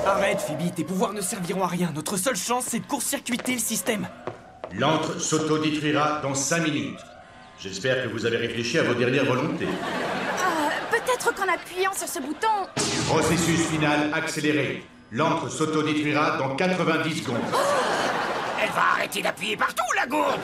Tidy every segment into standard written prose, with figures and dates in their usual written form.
Arrête, Phoebe, tes pouvoirs ne serviront à rien. Notre seule chance, c'est de court-circuiter le système. L'antre s'autodétruira dans 5 minutes. J'espère que vous avez réfléchi à vos dernières volontés. Peut-être qu'en appuyant sur ce bouton... Processus final accéléré. L'antre s'autodétruira dans 90 secondes. Elle va arrêter d'appuyer partout, la gourde!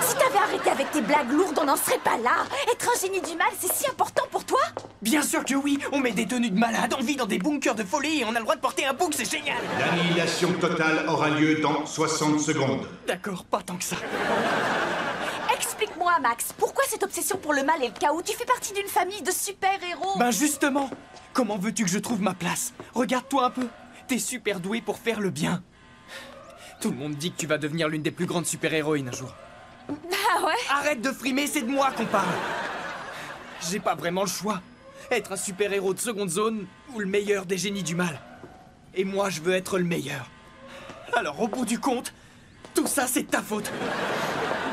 Si t'avais arrêté avec tes blagues lourdes, on n'en serait pas là. Être un génie du mal, c'est si important pour toi? Bien sûr que oui. On met des tenues de malade, on vit dans des bunkers de folie et on a le droit de porter un bouc, c'est génial. L'annihilation totale aura lieu dans 60 secondes. D'accord, pas tant que ça. Explique-moi, Max, pourquoi cette obsession pour le mal et le chaos? Tu fais partie d'une famille de super-héros. Ben justement, comment veux-tu que je trouve ma place? Regarde-toi un peu. T'es super doué pour faire le bien. Tout le monde dit que tu vas devenir l'une des plus grandes super-héroïnes un jour. Ah ouais? Arrête de frimer, c'est de moi qu'on parle. J'ai pas vraiment le choix. Être un super-héros de seconde zone ou le meilleur des génies du mal. Et moi, je veux être le meilleur. Alors, au bout du compte, tout ça, c'est de ta faute.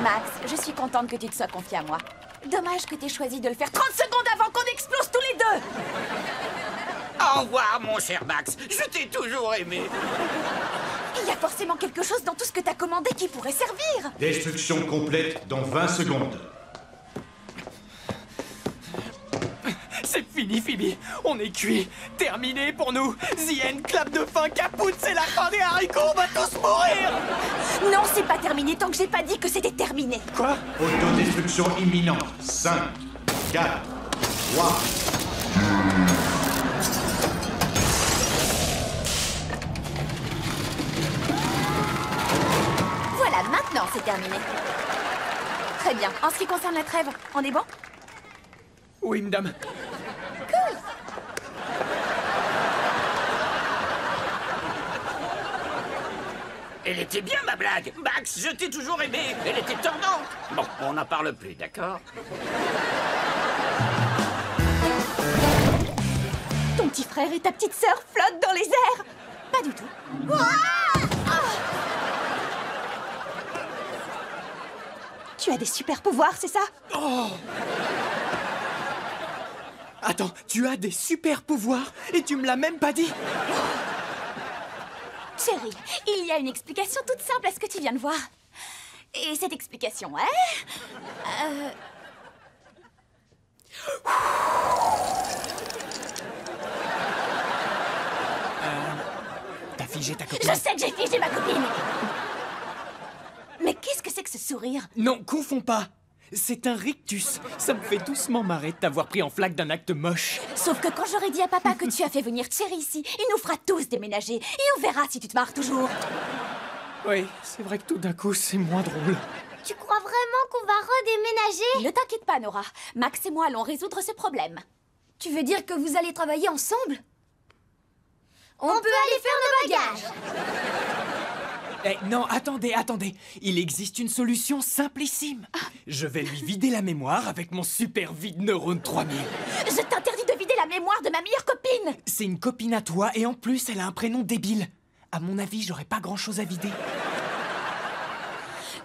Max, je suis contente que tu te sois confié à moi. Dommage que t'aies choisi de le faire 30 secondes avant qu'on explose tous les deux. Au revoir, mon cher Max. Je t'ai toujours aimé. Il y a forcément quelque chose dans tout ce que t'as commandé qui pourrait servir. Destruction complète dans 20 secondes. C'est fini, Phoebe. On est cuit. Terminé pour nous. The end, clap de fin, capoute, c'est la fin des haricots, on va tous mourir. Non, c'est pas terminé tant que j'ai pas dit que c'était terminé. Quoi? Autodestruction imminente. 5, 4, 3... Voilà, maintenant c'est terminé. Très bien. En ce qui concerne la trêve, on est bon? Oui, madame. Cool. Elle était bien, ma blague. Max, je t'ai toujours aimé. Elle était tordante. Bon, on n'en parle plus, d'accord? Ton petit frère et ta petite sœur flottent dans les airs. Pas du tout. Tu as des super pouvoirs, c'est ça? Oh! Attends, tu as des super pouvoirs et tu me l'as même pas dit? Chérie, il y a une explication toute simple à ce que tu viens de voir. Et cette explication est... T'as figé ta copine? Je sais que j'ai figé ma copine. Mais qu'est-ce que c'est que ce sourire? Non, confonds pas. C'est un rictus. Ça me fait doucement marrer de t'avoir pris en flaque d'un acte moche. Sauf que quand j'aurai dit à papa que tu as fait venir Thierry ici, il nous fera tous déménager. Et on verra si tu te marres toujours. Oui, c'est vrai que tout d'un coup, c'est moins drôle. Tu crois vraiment qu'on va redéménager? Ne t'inquiète pas, Nora. Max et moi allons résoudre ce problème. Tu veux dire que vous allez travailler ensemble? On peut aller faire nos bagages. Eh, non, attendez. Il existe une solution simplissime. Je vais lui vider la mémoire avec mon super vide neurone 3000. Je t'interdis de vider la mémoire de ma meilleure copine. C'est une copine à toi et en plus, elle a un prénom débile. À mon avis, j'aurais pas grand-chose à vider.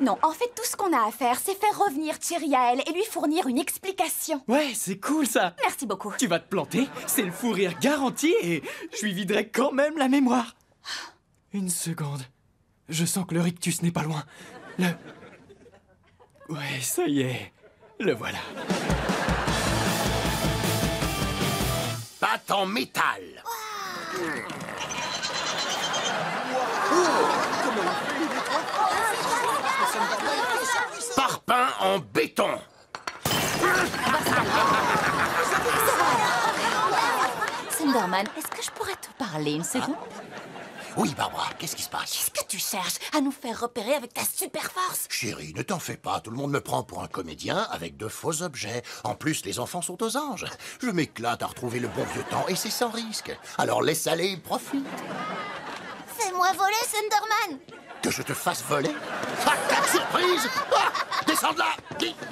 Non, en fait, tout ce qu'on a à faire, c'est faire revenir Thierry à elle et lui fournir une explication. Ouais, c'est cool ça. Merci beaucoup. Tu vas te planter, c'est le fou rire garanti et je lui viderai quand même la mémoire. Une seconde. Je sens que le rictus n'est pas loin. Ouais, ça y est. Le voilà. Pâte en métal. Parpaing en béton. Sunderman, est-ce que je pourrais te parler une seconde? Oui, Barbara, qu'est-ce qui se passe? Qu'est-ce que tu cherches à nous faire repérer avec ta super force? Chérie, ne t'en fais pas, tout le monde me prend pour un comédien avec de faux objets. En plus, les enfants sont aux anges. Je m'éclate à retrouver le bon vieux temps et c'est sans risque. Alors laisse aller, profite. Fais-moi voler, Sunderman. Que je te fasse voler? Attaque surprise! Ah, descends de là!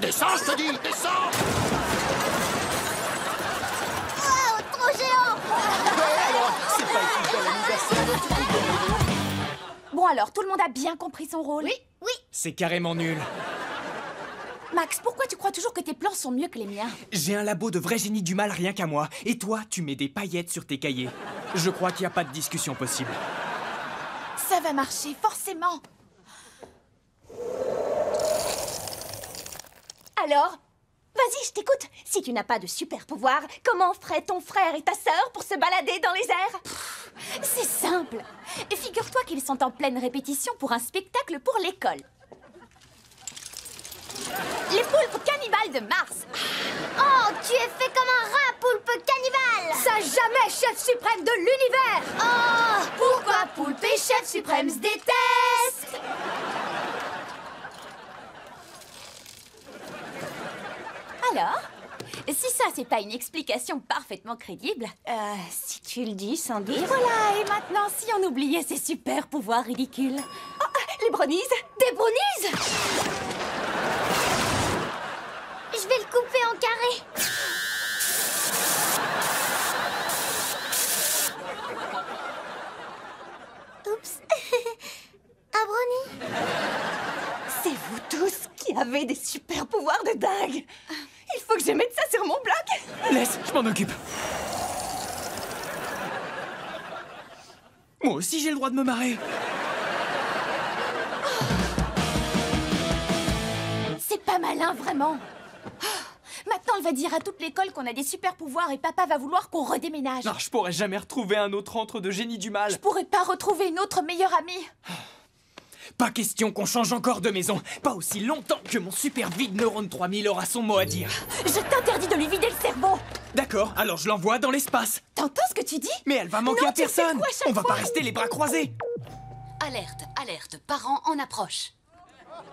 Descends, je te dis, descends! Wow, trop géant. C'est pas évident l'anniversaire. Bon alors, tout le monde a bien compris son rôle? Oui. C'est carrément nul. Max, pourquoi tu crois toujours que tes plans sont mieux que les miens? J'ai un labo de vrai génie du mal rien qu'à moi. Et toi, tu mets des paillettes sur tes cahiers. Je crois qu'il n'y a pas de discussion possible. Ça va marcher, forcément. Alors, vas-y, je t'écoute. Si tu n'as pas de super pouvoir, comment ferait ton frère et ta sœur pour se balader dans les airs? C'est simple. Figure-toi qu'ils sont en pleine répétition pour un spectacle pour l'école. Les poulpes cannibales de Mars. Oh, tu es fait comme un rat, poulpe cannibale! Ça jamais, chef suprême de l'univers! Oh, pourquoi poulpe et chef suprême se détestent? Alors, si ça, c'est pas une explication parfaitement crédible... si tu le dis, sans doute... Et voilà, et maintenant, si on oubliait ces super pouvoirs ridicules... Oh, les brownies! Des brownies? Je vais le couper en carré. Oups. Un brownie. C'est vous tous qui avez des super pouvoirs de dingue! Il faut que je mette ça sur mon blog! Laisse, je m'en occupe. Moi aussi, j'ai le droit de me marrer. C'est pas malin, vraiment! Maintenant, elle va dire à toute l'école qu'on a des super pouvoirs et papa va vouloir qu'on redéménage. Non, je pourrais jamais retrouver un autre antre de génie du mal. Je pourrais pas retrouver une autre meilleure amie. Pas question qu'on change encore de maison. Pas aussi longtemps que mon super vide neurone 3000 aura son mot à dire. Je t'interdis de lui vider le cerveau. D'accord, alors je l'envoie dans l'espace. T'entends ce que tu dis? Mais elle va manquer Non, à tu fais personne. quoi à chaque On va fois? pas rester les bras croisés. Alerte, alerte, parents en approche.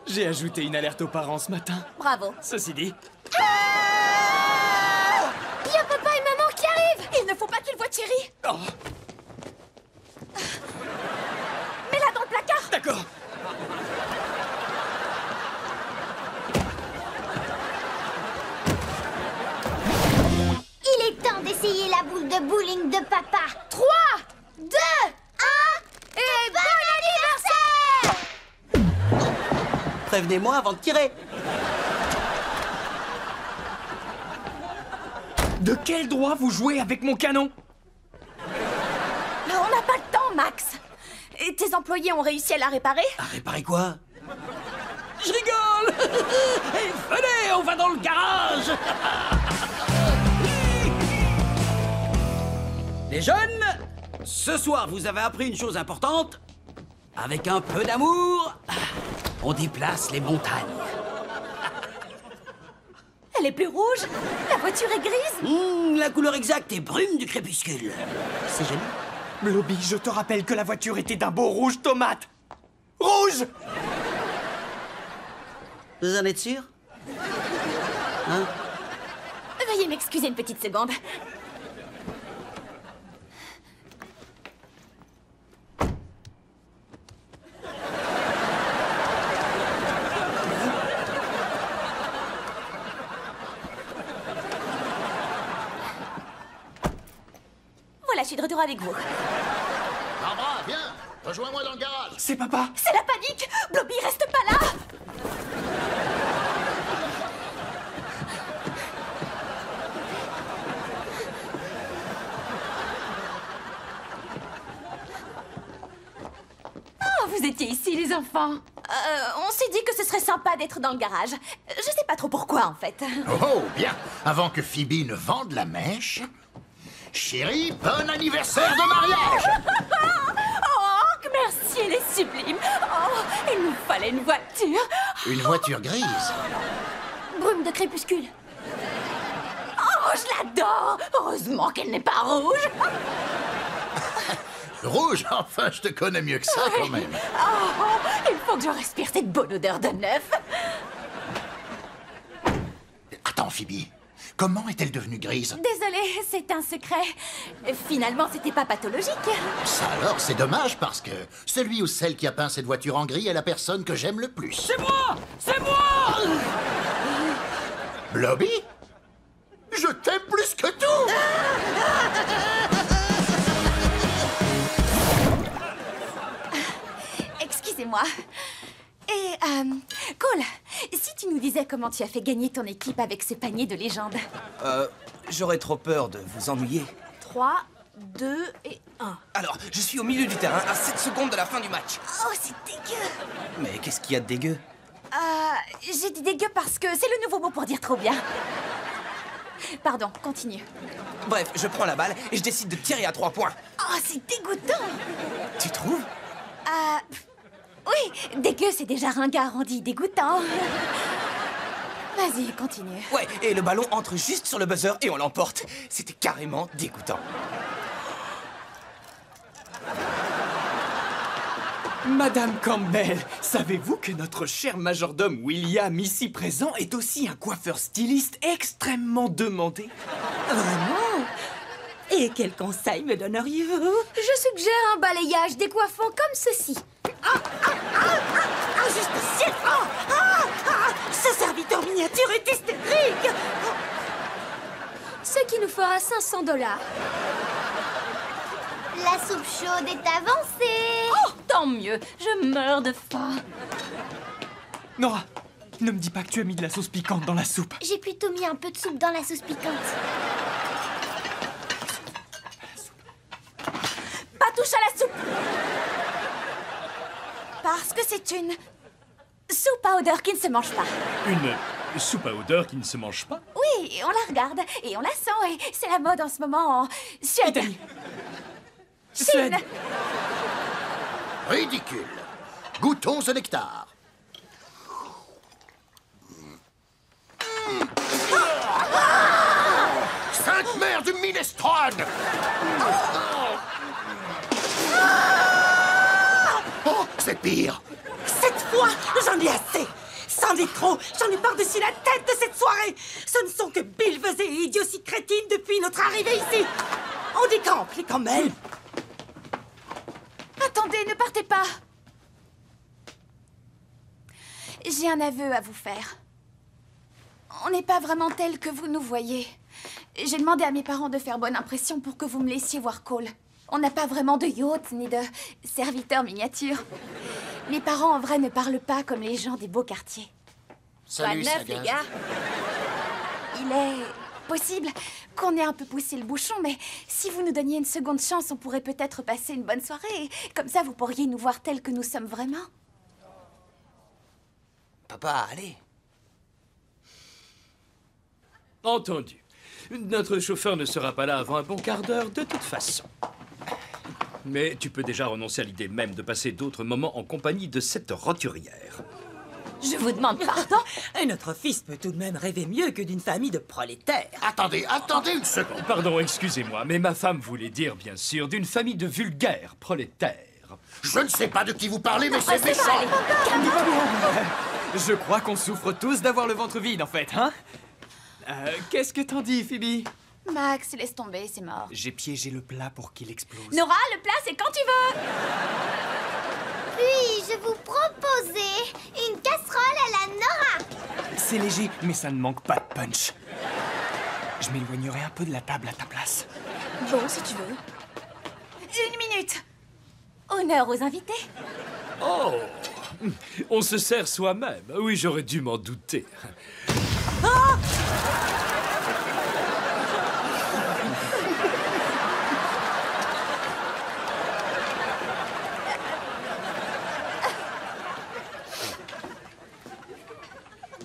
J'ai ajouté une alerte aux parents ce matin. Bravo. Ceci dit... Il y a papa et maman qui arrivent! Il ne faut pas qu'il voie Thierry. Oh, Mets-la dans le placard. d'accord. Il est temps d'essayer la boule de bowling de papa. 3, 2, 1 et bon anniversaire! Prévenez-moi avant de tirer. De quel droit vous jouez avec mon canon? On n'a pas le temps, Max. Et tes employés ont réussi à la réparer? À réparer quoi? Je rigole. Et venez, on va dans le garage. Les jeunes, ce soir vous avez appris une chose importante. Avec un peu d'amour, on déplace les montagnes. Elle est plus rouge. La voiture est grise. La couleur exacte est brune du crépuscule. C'est joli. Blobby, je te rappelle que la voiture était d'un beau rouge tomate. Rouge! Vous en êtes sûr? Hein? Veuillez m'excuser une petite seconde. Voilà, je suis de retour avec vous. Barbara, viens, rejoins-moi dans le garage. C'est papa. C'est la panique. Blobby, reste pas là. Oh, vous étiez ici, les enfants. On s'est dit que ce serait sympa d'être dans le garage. Je sais pas trop pourquoi, en fait. Oh, bien. Avant que Phoebe ne vende la mèche... Chérie, bon anniversaire de mariage! Oh, que merci, elle est sublime. Oh, il nous fallait une voiture. Une voiture grise. Brume de crépuscule. Oh, je l'adore. Heureusement qu'elle n'est pas rouge. Rouge, enfin, je te connais mieux que ça, quand même. Oh, il faut que je respire cette bonne odeur de neuf. Attends, Phoebe. Comment est-elle devenue grise? Désolée, c'est un secret. Finalement, c'était pas pathologique. Ça alors, c'est dommage parce que celui ou celle qui a peint cette voiture en gris est la personne que j'aime le plus. C'est moi. C'est moi. Blobby? Je t'aime plus que tout! Excusez-moi. Et, Cole, si tu nous disais comment tu as fait gagner ton équipe avec ce panier de légende. J'aurais trop peur de vous ennuyer. 3, 2 et Alors, je suis au milieu du terrain, à 7 secondes de la fin du match. Oh, c'est dégueu. Mais qu'est-ce qu'il y a de dégueu? J'ai dit dégueu parce que c'est le nouveau mot pour dire trop bien. Pardon, continue. Bref, je prends la balle et je décide de tirer à 3 points. Oh, c'est dégoûtant. Tu trouves? Oui, dégueu, c'est déjà ringard, on dit dégoûtant. Vas-y, continue. Ouais, et le ballon entre juste sur le buzzer et on l'emporte. C'était carrément dégoûtant. Madame Campbell, savez-vous que notre cher majordome William, ici présent, est aussi un coiffeur styliste extrêmement demandé? Vraiment? Et quel conseil me donneriez-vous? Je suggère un balayage décoiffant comme ceci. Justicier! Ce serviteur miniature est hystérique! Ce qui nous fera 500 $. La soupe chaude est avancée. Oh, tant mieux, je meurs de faim. Nora, ne me dis pas que tu as mis de la sauce piquante dans la soupe. J'ai plutôt mis un peu de soupe dans la sauce piquante. Pas touche à la soupe. Parce que c'est une soupe à odeur qui ne se mange pas. Une soupe à odeur qui ne se mange pas? Oui, on la regarde et on la sent et c'est la mode en ce moment en Suède. Italie. Chine. Ridicule. Goûtons ce nectar. Sainte Mère du minestrone! Oh, c'est pire. Cette fois, j'en ai assez! C'en est trop! J'en ai par-dessus la tête de cette soirée! Ce ne sont que billevesées et idioties crétines depuis notre arrivée ici! On décampe, les Campbell! Attendez, ne partez pas. J'ai un aveu à vous faire. On n'est pas vraiment tel que vous nous voyez. J'ai demandé à mes parents de faire bonne impression pour que vous me laissiez voir Cole. On n'a pas vraiment de yacht ni de serviteur miniature. Mes parents en vrai ne parlent pas comme les gens des beaux quartiers. Salut, Quoi de neuf, Saga. les gars? Il est possible qu'on ait un peu poussé le bouchon, mais si vous nous donniez une seconde chance, on pourrait peut-être passer une bonne soirée. Et comme ça, vous pourriez nous voir tels que nous sommes vraiment. Papa, allez. Entendu. Notre chauffeur ne sera pas là avant un bon quart d'heure de toute façon. Mais tu peux déjà renoncer à l'idée même de passer d'autres moments en compagnie de cette roturière. Je vous demande pardon. Et notre fils peut tout de même rêver mieux que d'une famille de prolétaires. Attendez une seconde. Pardon, excusez-moi, mais ma femme voulait dire, bien sûr, d'une famille de vulgaires prolétaires. Je ne sais pas de qui vous parlez, mais c'est méchant. Je crois qu'on souffre tous d'avoir le ventre vide, en fait, hein? Qu'est-ce que t'en dis, Phoebe? Max, laisse tomber, c'est mort. J'ai piégé le plat pour qu'il explose. Nora, le plat, c'est quand tu veux. Puis-je vous proposer une casserole à la Nora? C'est léger, mais ça ne manque pas de punch. Je m'éloignerai un peu de la table à ta place. Bon, si tu veux. 1 minute. Honneur aux invités. Oh! On se sert soi-même. Oui, j'aurais dû m'en douter.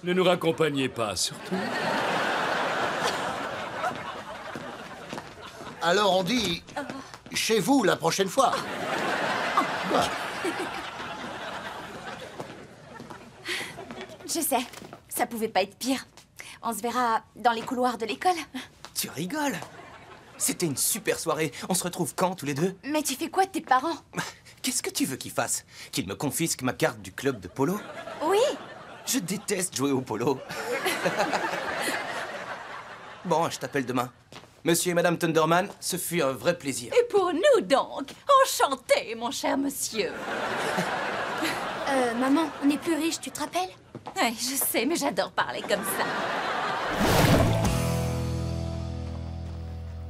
Ne nous raccompagnez pas, surtout. Alors on dit chez vous la prochaine fois. Je sais, ça pouvait pas être pire. On se verra dans les couloirs de l'école. Tu rigoles? C'était une super soirée. On se retrouve quand, tous les deux? Mais tu fais quoi de tes parents? Qu'est-ce que tu veux qu'ils fassent? Qu'ils me confisquent ma carte du club de polo? Oui. Je déteste jouer au polo. Bon, je t'appelle demain. Monsieur et Madame Thunderman, ce fut un vrai plaisir. Et pour nous donc. Enchanté, mon cher monsieur. Maman, on est plus riche, tu te rappelles? Ouais, je sais, mais j'adore parler comme ça.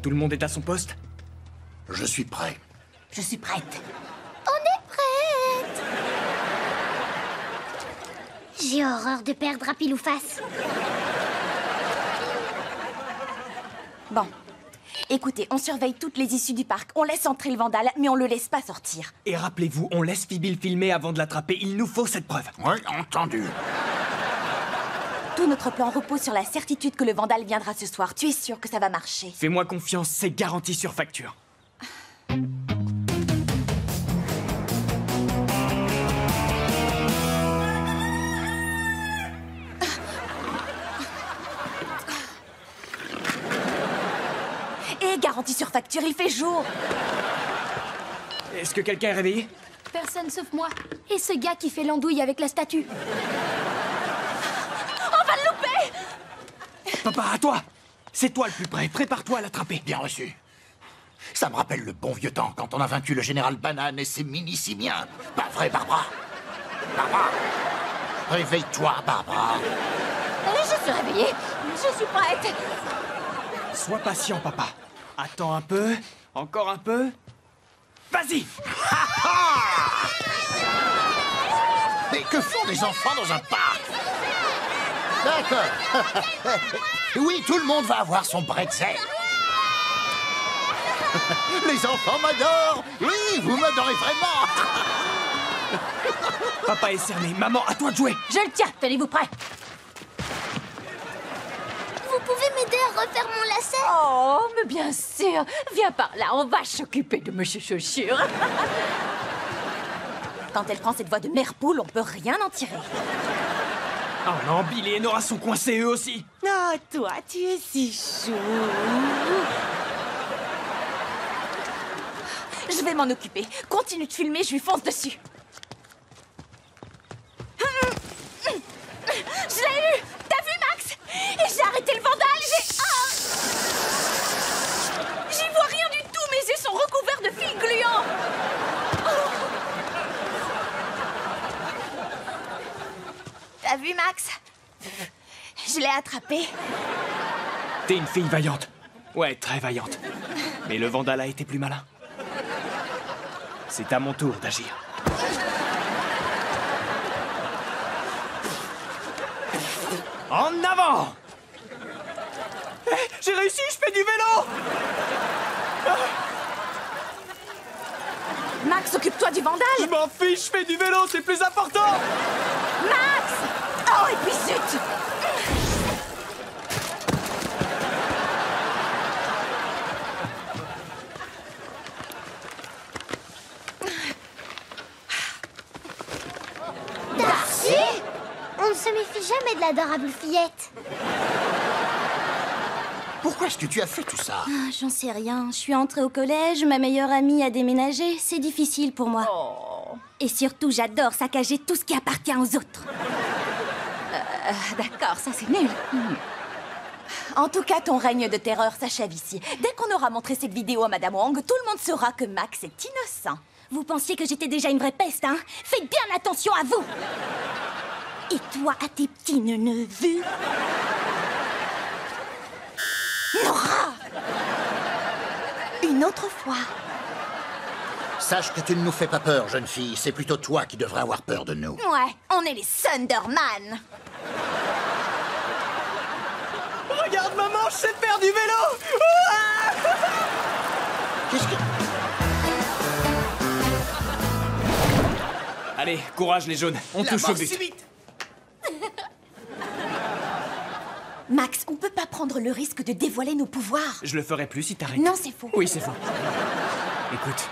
Tout le monde est à son poste? Je suis prêt. Je suis prête. On est prête! J'ai horreur de perdre à pile ou face. Bon. Écoutez, on surveille toutes les issues du parc. On laisse entrer le vandale, mais on le laisse pas sortir. Et rappelez-vous, on laisse Phoebe le filmer avant de l'attraper. Il nous faut cette preuve. Oui, entendu. Tout notre plan repose sur la certitude que le vandale viendra ce soir. Tu es sûr que ça va marcher? Fais-moi confiance, c'est garanti sur facture. Et garantie sur facture, il fait jour. Est-ce que quelqu'un est réveillé? Personne sauf moi. Et ce gars qui fait l'andouille avec la statue. On va le louper! Papa, à toi! C'est toi le plus près, prépare-toi à l'attraper. Bien reçu. Ça me rappelle le bon vieux temps quand on a vaincu le général Banane et ses mini-simiens. Pas vrai, Barbara? Barbara! Réveille-toi, Barbara! Je suis réveillée. Je suis prête. Sois patient, papa. Attends un peu. Encore un peu. Vas-y! Mais que font les enfants dans un parc? D'accord. Oui, tout le monde va avoir son bretzel. Les enfants m'adorent. Oui, vous m'adorez vraiment. Papa est cerné. Maman, à toi de jouer. Je le tiens. Tenez-vous prêts. Vous pouvez m'aider à refaire mon lacet? Oh, mais bien sûr. Viens par là, on va s'occuper de Monsieur Chaussure. Quand elle prend cette voix de mère poule, on peut rien en tirer. Oh non, Billy et Nora sont coincés eux aussi. Oh, toi, tu es si chou. Je vais m'en occuper. Continue de filmer, je lui fonce dessus. Je l'ai eu! T'as vu, Max? Et j'ai arrêté le vandale, J'y vois rien du tout, mes yeux sont recouverts de fils gluants. T'as vu, Max? Je l'ai attrapé. T'es une fille vaillante. Ouais, très vaillante. Mais le vandale a été plus malin. C'est à mon tour d'agir. En avant! J'ai réussi, je fais du vélo! Max, occupe-toi du vandale! Je m'en fiche, je fais du vélo, c'est plus important! Max! Oh, et puis zut! Darcy? On ne se méfie jamais de l'adorable fillette. Pourquoi est-ce que tu as fait tout ça? Ah, j'en sais rien. Je suis entrée au collège, ma meilleure amie a déménagé. C'est difficile pour moi. Et surtout, j'adore saccager tout ce qui appartient aux autres. D'accord, ça c'est nul. En tout cas, ton règne de terreur s'achève ici. Dès qu'on aura montré cette vidéo à Madame Wang, tout le monde saura que Max est innocent. Vous pensiez que j'étais déjà une vraie peste, hein? Faites bien attention à vous! Et toi, à tes petits neveux? Nora! Une autre fois. Sache que tu ne nous fais pas peur, jeune fille. C'est plutôt toi qui devrais avoir peur de nous. Ouais, on est les Thunderman. Regarde, maman, je sais faire du vélo! Qu'est-ce que... Allez, courage les jaunes, on touche au but. Max, on peut pas prendre le risque de dévoiler nos pouvoirs. Je le ferai plus si t'arrêtes. Non, c'est faux. Oui, c'est faux. Écoute,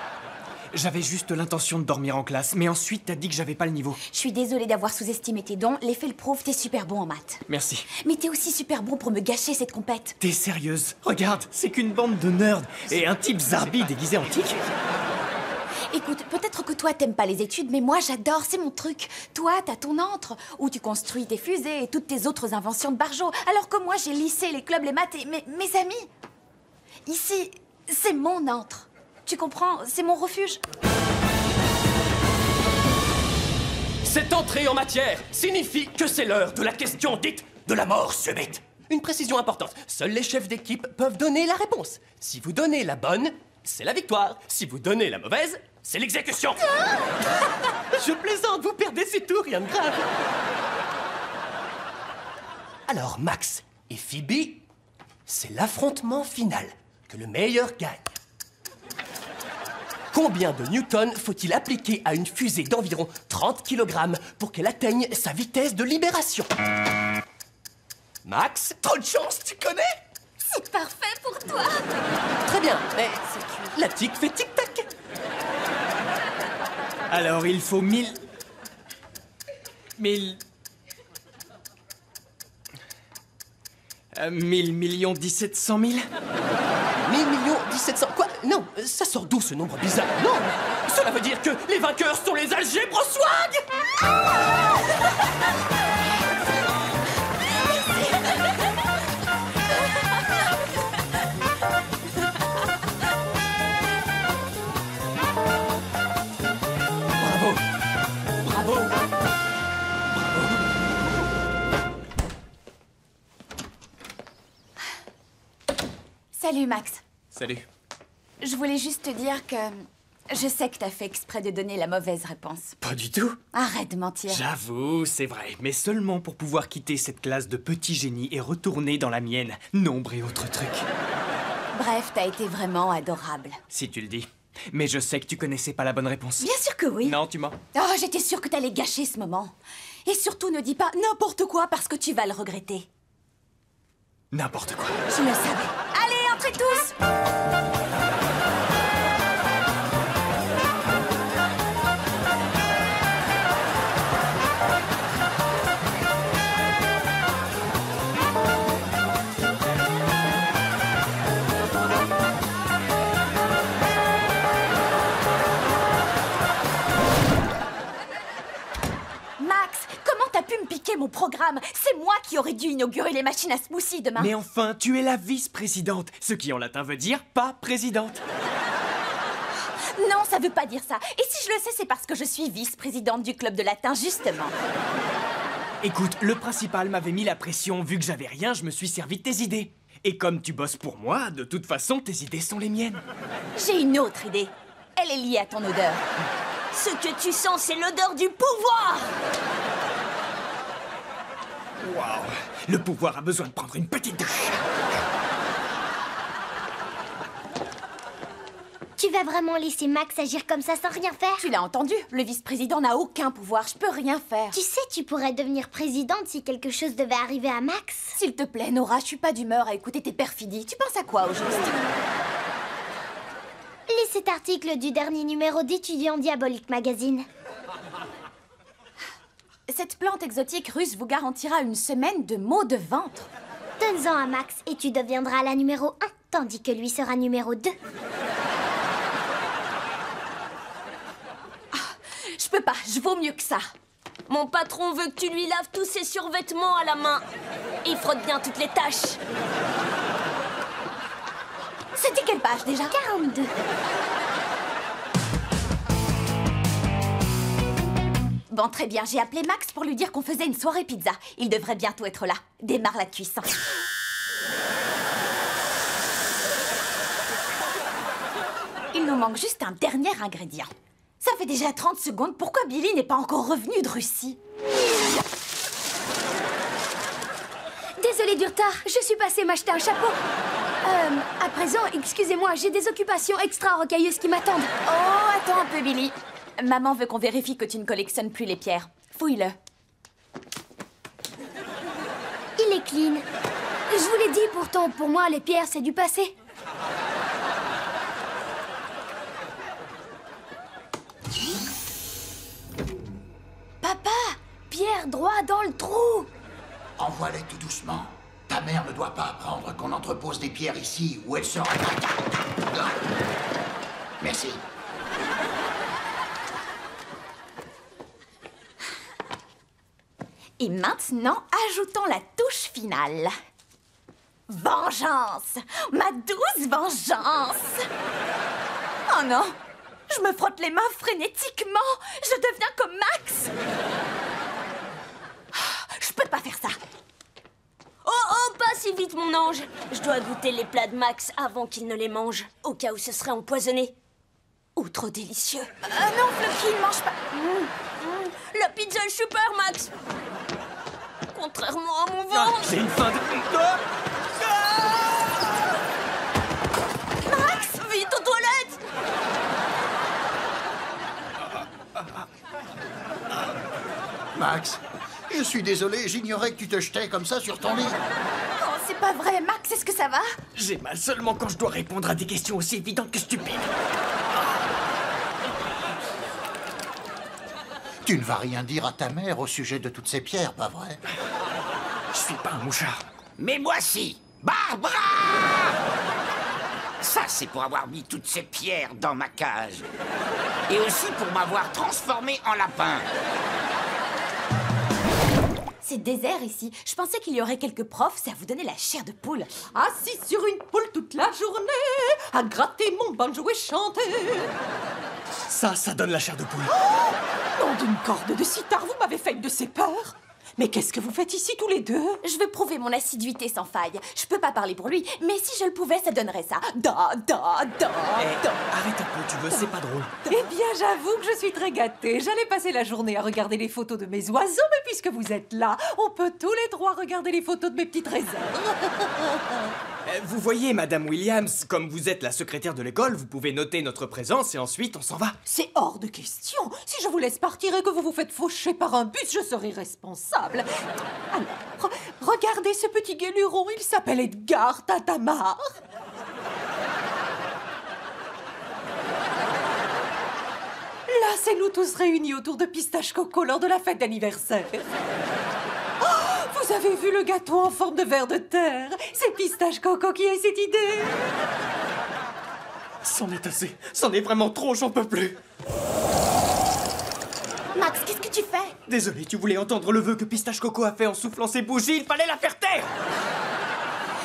j'avais juste l'intention de dormir en classe, mais ensuite t'as dit que j'avais pas le niveau. Je suis désolée d'avoir sous-estimé tes dons. Les faits le prouvent, t'es super bon en maths. Merci. Mais t'es aussi super bon pour me gâcher cette compète. T'es sérieuse? Regarde, c'est qu'une bande de nerds et un type zarbi déguisé en tic. Écoute, peut-être que toi t'aimes pas les études, mais moi j'adore, c'est mon truc. Toi, t'as ton antre, où tu construis tes fusées et toutes tes autres inventions de barjo, alors que moi j'ai lycée, les clubs, les maths et mes amis. Ici, c'est mon antre. Tu comprends? C'est mon refuge. Cette entrée en matière signifie que c'est l'heure de la question dite de la mort subite. Une précision importante, seuls les chefs d'équipe peuvent donner la réponse. Si vous donnez la bonne, c'est la victoire. Si vous donnez la mauvaise, c'est l'exécution. Je plaisante, vous perdez, c'est tout, rien de grave. Alors, Max et Phoebe, c'est l'affrontement final. que le meilleur gagne. Combien de newtons faut-il appliquer à une fusée d'environ 30 kg pour qu'elle atteigne sa vitesse de libération? Max, trop de chance, tu connais? C'est parfait pour toi. Très bien, mais la tic fait tic-tac. Alors il faut 1000 millions 1700 000. 1000 millions 1700... Quoi? Non, ça sort d'où ce nombre bizarre? Non, cela veut dire que les vainqueurs sont les algèbres swag. Bravo. Bravo. Salut Max. Salut. Je voulais juste te dire que je sais que t'as fait exprès de donner la mauvaise réponse. Pas du tout. Arrête de mentir. J'avoue, c'est vrai, mais seulement pour pouvoir quitter cette classe de petits génies et retourner dans la mienne, nombre et autres trucs. Bref, t'as été vraiment adorable. Si tu le dis. Mais je sais que tu connaissais pas la bonne réponse. Bien sûr que oui. Non, tu mens. Oh, j'étais sûre que t'allais gâcher ce moment. Et surtout, ne dis pas n'importe quoi parce que tu vas le regretter. N'importe quoi. Je le savais. Allez, entrez tous! Mon programme. C'est moi qui aurais dû inaugurer les machines à smoothie demain. Mais enfin, tu es la vice-présidente, ce qui en latin veut dire pas présidente. Non, ça veut pas dire ça. Et si je le sais, c'est parce que je suis vice-présidente du club de latin, justement. Écoute, le principal m'avait mis la pression. Vu que j'avais rien, je me suis servi de tes idées. Et comme tu bosses pour moi, de toute façon, tes idées sont les miennes. J'ai une autre idée. Elle est liée à ton odeur. Ce que tu sens, c'est l'odeur du pouvoir. Waouh! Le pouvoir a besoin de prendre une petite douche. Tu vas vraiment laisser Max agir comme ça sans rien faire? Tu l'as entendu, le vice-président n'a aucun pouvoir, je peux rien faire. Tu sais, tu pourrais devenir présidente si quelque chose devait arriver à Max. S'il te plaît, Nora, je suis pas d'humeur à écouter tes perfidies. Tu penses à quoi au juste? Lis cet article du dernier numéro d'Étudiant Diabolique Magazine. Cette plante exotique russe vous garantira une semaine de maux de ventre. Donne-en à Max et tu deviendras la numéro 1, tandis que lui sera numéro 2. Je peux pas, je vaux mieux que ça. Mon patron veut que tu lui laves tous ses survêtements à la main. Il frotte bien toutes les taches. C'était quelle page déjà? 42. Bon, très bien, j'ai appelé Max pour lui dire qu'on faisait une soirée pizza. Il devrait bientôt être là. Démarre la cuisson. Il nous manque juste un dernier ingrédient. Ça fait déjà 30 secondes, pourquoi Billy n'est pas encore revenu de Russie? Désolée du retard, je suis passée m'acheter un chapeau. À présent, excusez-moi, j'ai des occupations extra rocailleuses qui m'attendent. Oh, attends un peu, Billy. Maman veut qu'on vérifie que tu ne collectionnes plus les pierres. Fouille-le. Il est clean. Je vous l'ai dit pourtant, pour moi, les pierres, c'est du passé. Papa, pierre droit dans le trou. Envoie-les tout doucement. Ta mère ne doit pas apprendre qu'on entrepose des pierres ici où elle sera... Merci. Et maintenant, ajoutons la touche finale. Vengeance! Ma douce vengeance! Oh non! Je me frotte les mains frénétiquement! Je deviens comme Max! Je peux pas faire ça! Oh, pas si vite, mon ange! Je dois goûter les plats de Max avant qu'il ne les mange, au cas où ce serait empoisonné. Ou trop délicieux. Non, Floki, ne mange pas! La pizza est super, Max! Contrairement à mon ventre! C'est une fin de... Max, je suis désolé, j'ignorais que tu te jetais comme ça sur ton lit. Oh, c'est pas vrai, Max, est-ce que ça va? J'ai mal seulement quand je dois répondre à des questions aussi évidentes que stupides. Tu ne vas rien dire à ta mère au sujet de toutes ces pierres, pas vrai? Je suis pas un mouchard. Mais moi si, Barbara! Ça, c'est pour avoir mis toutes ces pierres dans ma cage. Et aussi pour m'avoir transformé en lapin. C'est désert ici. Je pensais qu'il y aurait quelques profs, ça vous donnait la chair de poule. Assis sur une poule toute la journée, à gratter mon banjo et chanter. Ça donne la chair de poule. Oh, nom d'une corde de sitar, vous m'avez fait une de ces peurs. Mais qu'est-ce que vous faites ici tous les deux? Je veux prouver mon assiduité sans faille. Je peux pas parler pour lui, mais si je le pouvais, ça donnerait ça. Arrête un peu, tu veux, c'est pas drôle. Eh bien, j'avoue que je suis très gâtée. J'allais passer la journée à regarder les photos de mes oiseaux, mais puisque vous êtes là, on peut tous les trois regarder les photos de mes petits trésors. Vous voyez, Madame Williams, comme vous êtes la secrétaire de l'école, vous pouvez noter notre présence et ensuite on s'en va. C'est hors de question. Si je vous laisse partir et que vous vous faites faucher par un bus, je serai responsable. Alors, regardez ce petit guéluron, il s'appelle Edgar Tatamar. Là, c'est nous tous réunis autour de Pistache Coco lors de la fête d'anniversaire. Oh, vous avez vu le gâteau en forme de ver de terre? C'est Pistache Coco qui a cette idée. C'en est assez, c'en est vraiment trop, j'en peux plus. Max, qu'est-ce que tu fais? Désolé, tu voulais entendre le vœu que Pistache Coco a fait en soufflant ses bougies, il fallait la faire taire.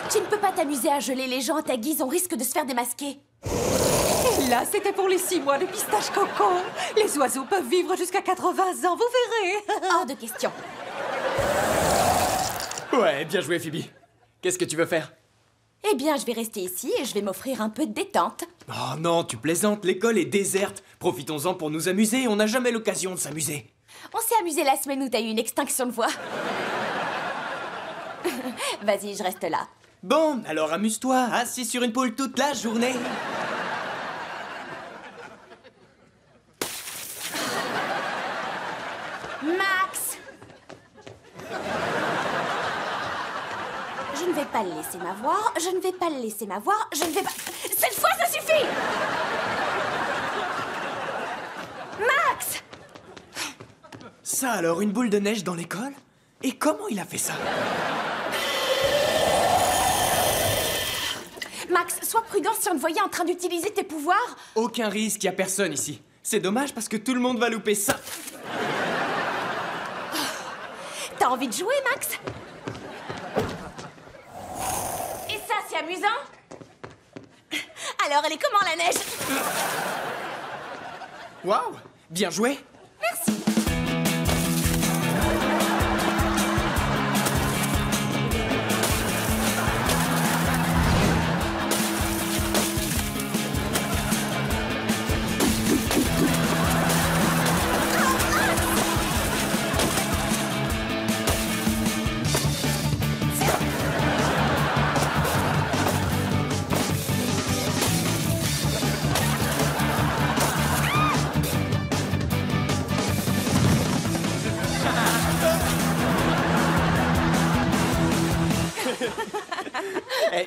Tu ne peux pas t'amuser à geler les gens à ta guise, on risque de se faire démasquer. Et là, c'était pour les 6 mois de Pistache Coco. Les oiseaux peuvent vivre jusqu'à 80 ans, vous verrez. Hors de question. Ouais, bien joué, Phoebe. Qu'est-ce que tu veux faire? Eh bien, je vais rester ici et je vais m'offrir un peu de détente. Oh non, tu plaisantes, l'école est déserte. Profitons-en pour nous amuser, on n'a jamais l'occasion de s'amuser. On s'est amusé la semaine où t'as eu une extinction de voix. Vas-y, je reste là. Bon, alors amuse-toi, assis sur une poule toute la journée. Max! Je ne vais pas le laisser m'avoir, je ne vais pas le laisser m'avoir, je ne vais pas... Cette fois, ça suffit! Max! Ça alors, une boule de neige dans l'école? Et comment il a fait ça? Max, sois prudent si on te voyait en train d'utiliser tes pouvoirs. Aucun risque, y a personne ici. C'est dommage parce que tout le monde va louper ça. T'as envie de jouer, Max? Et ça, c'est amusant? Alors, elle est comment, la neige? Waouh, bien joué. Merci.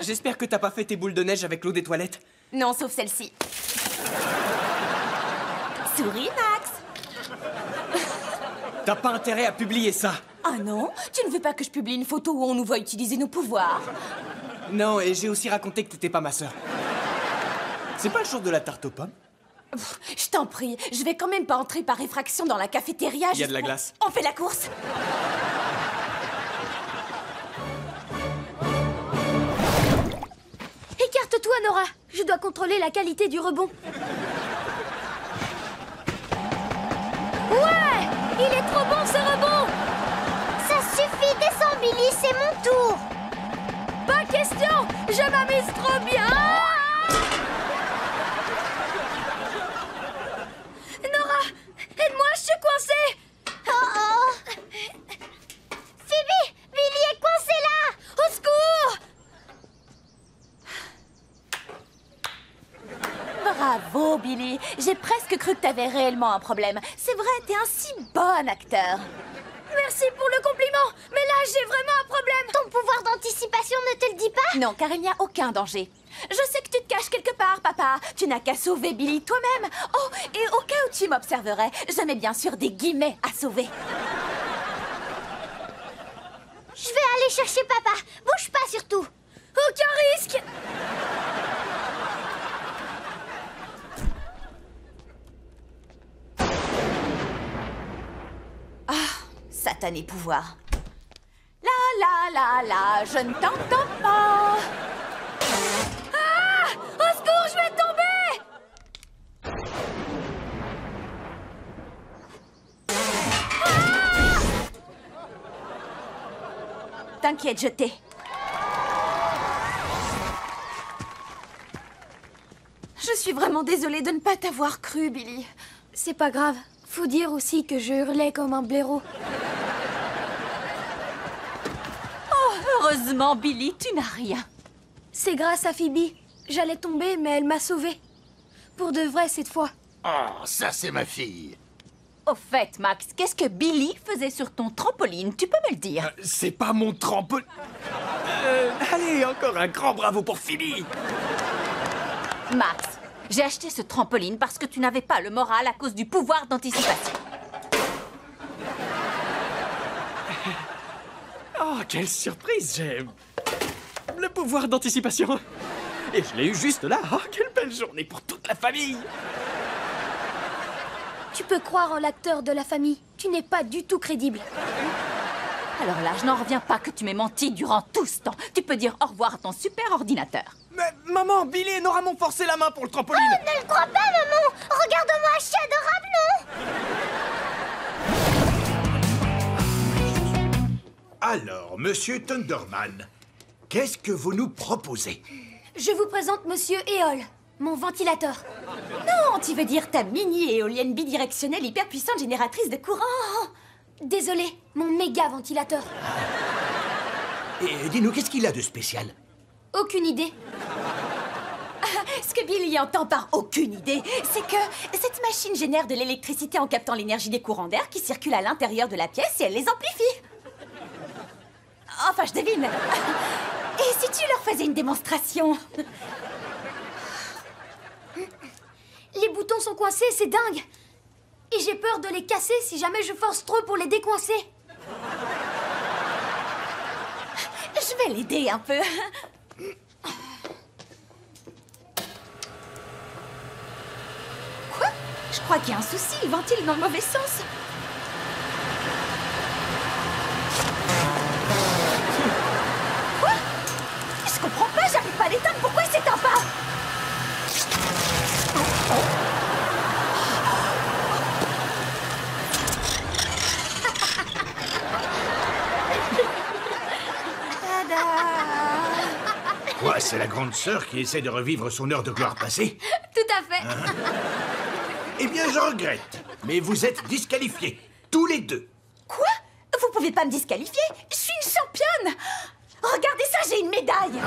J'espère que t'as pas fait tes boules de neige avec l'eau des toilettes. Non, sauf celle-ci. Souris, Max. T'as pas intérêt à publier ça. Ah non? Tu ne veux pas que je publie une photo où on nous voit utiliser nos pouvoirs? Non, et j'ai aussi raconté que t'étais pas ma sœur. C'est pas le jour de la tarte aux pommes? Je t'en prie, je vais quand même pas entrer par effraction dans la cafétéria. Il y a de la glace. On fait la course. Écarte-toi, Nora. Je dois contrôler la qualité du rebond. Ouais! Il est trop bon, ce rebond! Ça suffit, descends, Billy, c'est mon tour. Pas question! Je m'amuse trop bien! Nora! Aide-moi, je suis coincée! Oh! Phoebe! Billy est coincé là! Au secours! Bravo, Billy. J'ai presque cru que t'avais réellement un problème. C'est vrai, t'es un si bon acteur. Merci pour le compliment, mais là, j'ai vraiment un problème. Ton pouvoir d'anticipation ne te le dit pas? Non, car il n'y a aucun danger. Je sais que tu te caches quelque part, papa. Tu n'as qu'à sauver Billy toi-même. Oh, et au cas où tu m'observerais, je mets bien sûr des guillemets à sauver. Je vais aller chercher papa. Bouge pas surtout. Aucun risque. Satané pouvoir. La, je ne t'entends pas. Ah! Au secours, je vais tomber! T'inquiète, je t'ai. Je suis vraiment désolée de ne pas t'avoir cru, Billy. C'est pas grave. Faut dire aussi que je hurlais comme un blaireau. Heureusement, Billy, tu n'as rien. C'est grâce à Phoebe. J'allais tomber, mais elle m'a sauvée. Pour de vrai, cette fois. Oh, ça c'est ma fille. Au fait, Max, qu'est-ce que Billy faisait sur ton trampoline? Tu peux me le dire? C'est pas mon trampoline. Allez, encore un grand bravo pour Phoebe. Max, j'ai acheté ce trampoline parce que tu n'avais pas le moral à cause du pouvoir d'anticipation. Oh, quelle surprise! J'ai le pouvoir d'anticipation. Et je l'ai eu juste là. Oh, quelle belle journée pour toute la famille. Tu peux croire en l'acteur de la famille. Tu n'es pas du tout crédible. Alors là, je n'en reviens pas que tu m'aies menti durant tout ce temps. Tu peux dire au revoir à ton super ordinateur. Mais maman, Billy et Nora m'ont forcé la main pour le trampoline. Oh, ne le crois pas, maman. Regarde-moi, je suis adorable, non? Alors, monsieur Thunderman, qu'est-ce que vous nous proposez? Je vous présente Monsieur Éole, mon ventilateur. Non, tu veux dire ta mini-éolienne bidirectionnelle hyper puissante génératrice de courant. Désolé, mon méga ventilateur. Et dis-nous, qu'est-ce qu'il a de spécial? Aucune idée. Ce que Billy entend par aucune idée, c'est que cette machine génère de l'électricité en captant l'énergie des courants d'air qui circulent à l'intérieur de la pièce et elle les amplifie. Enfin, je devine. Et si tu leur faisais une démonstration? Les boutons sont coincés, c'est dingue. Et j'ai peur de les casser si jamais je force trop pour les décoincer. Je vais l'aider un peu. Quoi? Je crois qu'il y a un souci, il ventile dans le mauvais sens. Quoi? Je comprends pas, j'arrive pas à l'éteindre, pourquoi il s'éteint pas? Quoi, c'est la grande sœur qui essaie de revivre son heure de gloire passée? Tout à fait. Eh bien, je regrette, mais vous êtes disqualifiés, tous les deux. Quoi? Vous pouvez pas me disqualifier? Je suis une championne! Regardez ça, j'ai une médaille!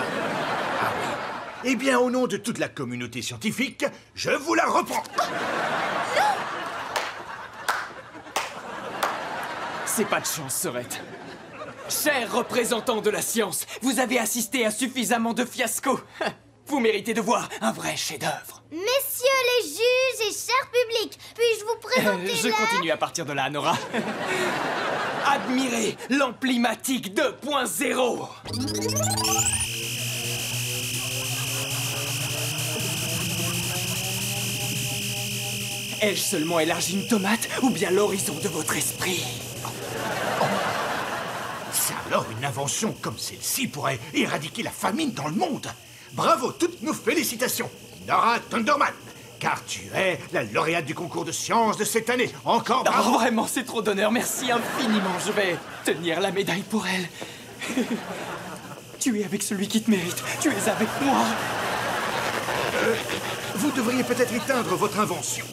Eh bien, au nom de toute la communauté scientifique, je vous la reprends. C'est pas de chance, Sorette. Chers représentants de la science, vous avez assisté à suffisamment de fiascos. Vous méritez de voir un vrai chef-d'œuvre. Messieurs les juges et cher public, puis-je vous présenter Je continue à partir de là, Nora. Admirez l'Amplimatique 2.0. Ai-je seulement élargi une tomate ou bien l'horizon de votre esprit? Ça alors, une invention comme celle-ci pourrait éradiquer la famine dans le monde. Bravo, toutes nos félicitations, Nora Thunderman, car tu es la lauréate du concours de sciences de cette année. Encore bravo. Oh, vraiment, c'est trop d'honneur. Merci infiniment. Je vais tenir la médaille pour elle. Tu es avec celui qui te mérite. Tu es avec moi. Vous devriez peut-être éteindre votre invention.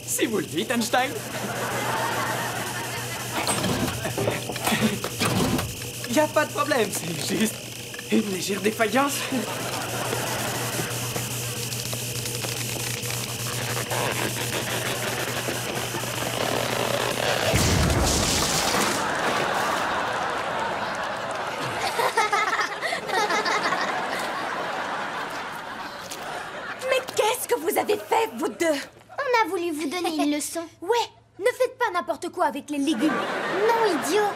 Si vous le dites, Einstein. Y a pas de problème, c'est juste une légère défaillance. vous deux. On a voulu vous donner une leçon. Ouais, ne faites pas n'importe quoi avec les légumes. Non, idiot.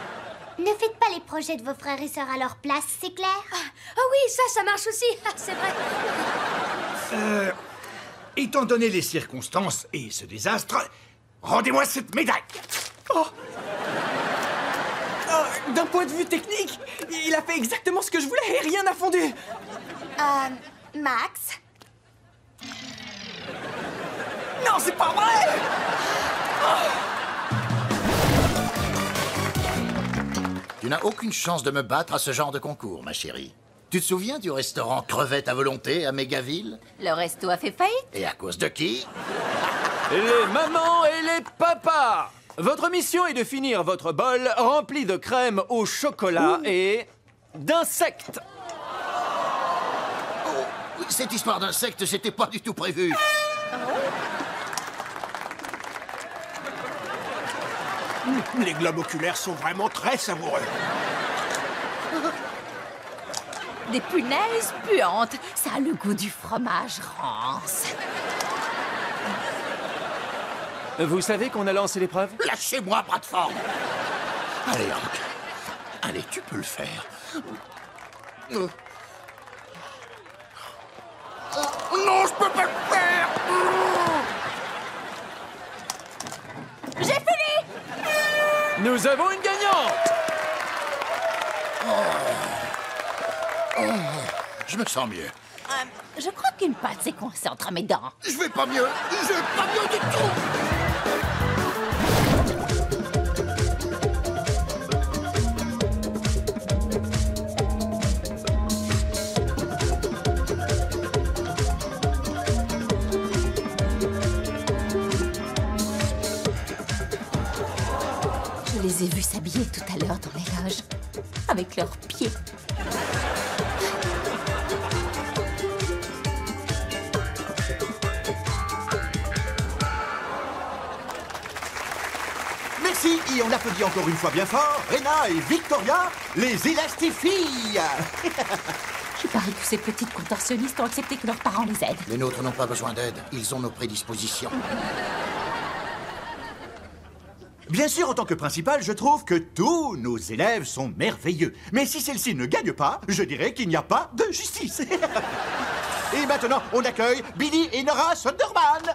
Ne faites pas les projets de vos frères et sœurs à leur place, c'est clair? Ah oui, ça marche aussi, c'est vrai. Étant donné les circonstances et ce désastre, rendez-moi cette médaille. Oh, d'un point de vue technique, il a fait exactement ce que je voulais et rien n'a fondu. Max? Non, c'est pas vrai. Tu n'as aucune chance de me battre à ce genre de concours, ma chérie. Tu te souviens du restaurant Crevettes à volonté à Mégaville? Le resto a fait faillite? Et à cause de qui? Les mamans et les papas! Votre mission est de finir votre bol rempli de crème au chocolat et d'insectes. Oh, cette histoire d'insectes, c'était pas du tout prévu. Les globes oculaires sont vraiment très savoureux. Des punaises puantes. Ça a le goût du fromage rance. Vous savez qu'on a lancé l'épreuve? Lâchez-moi, bras de forme. Allez, Hank. Allez, tu peux le faire. Non, je peux pas le faire. J'ai fini! Nous avons une gagnante! Je me sens mieux. Je crois qu'une patte s'est coincée entre mes dents. Je vais pas mieux. Je vais pas mieux du tout. Je les ai vus s'habiller tout à l'heure dans les loges, avec leurs pieds. Merci, et on applaudit encore une fois bien fort Rena et Victoria, les élastifilles. Je parie que ces petites contorsionnistes ont accepté que leurs parents les aident. Les nôtres n'ont pas besoin d'aide. Ils ont nos prédispositions. Bien sûr, en tant que principal, je trouve que tous nos élèves sont merveilleux. Mais si celle-ci ne gagne pas, je dirais qu'il n'y a pas de justice. Et maintenant, on accueille Billy et Nora Sunderman.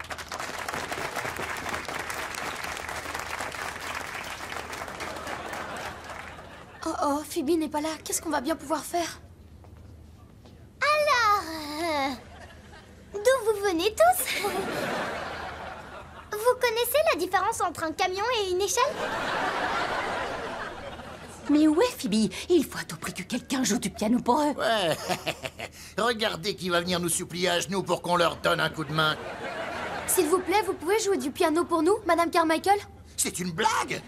Oh, Phoebe n'est pas là. Qu'est-ce qu'on va bien pouvoir faire? Alors, d'où vous venez tous? Vous connaissez la différence entre un camion et une échelle? Mais où est Phoebe? Il faut à tout prix que quelqu'un joue du piano pour eux. Ouais. Regardez qui va venir nous supplier à genoux pour qu'on leur donne un coup de main. S'il vous plaît, vous pouvez jouer du piano pour nous, Madame Carmichael? C'est une blague?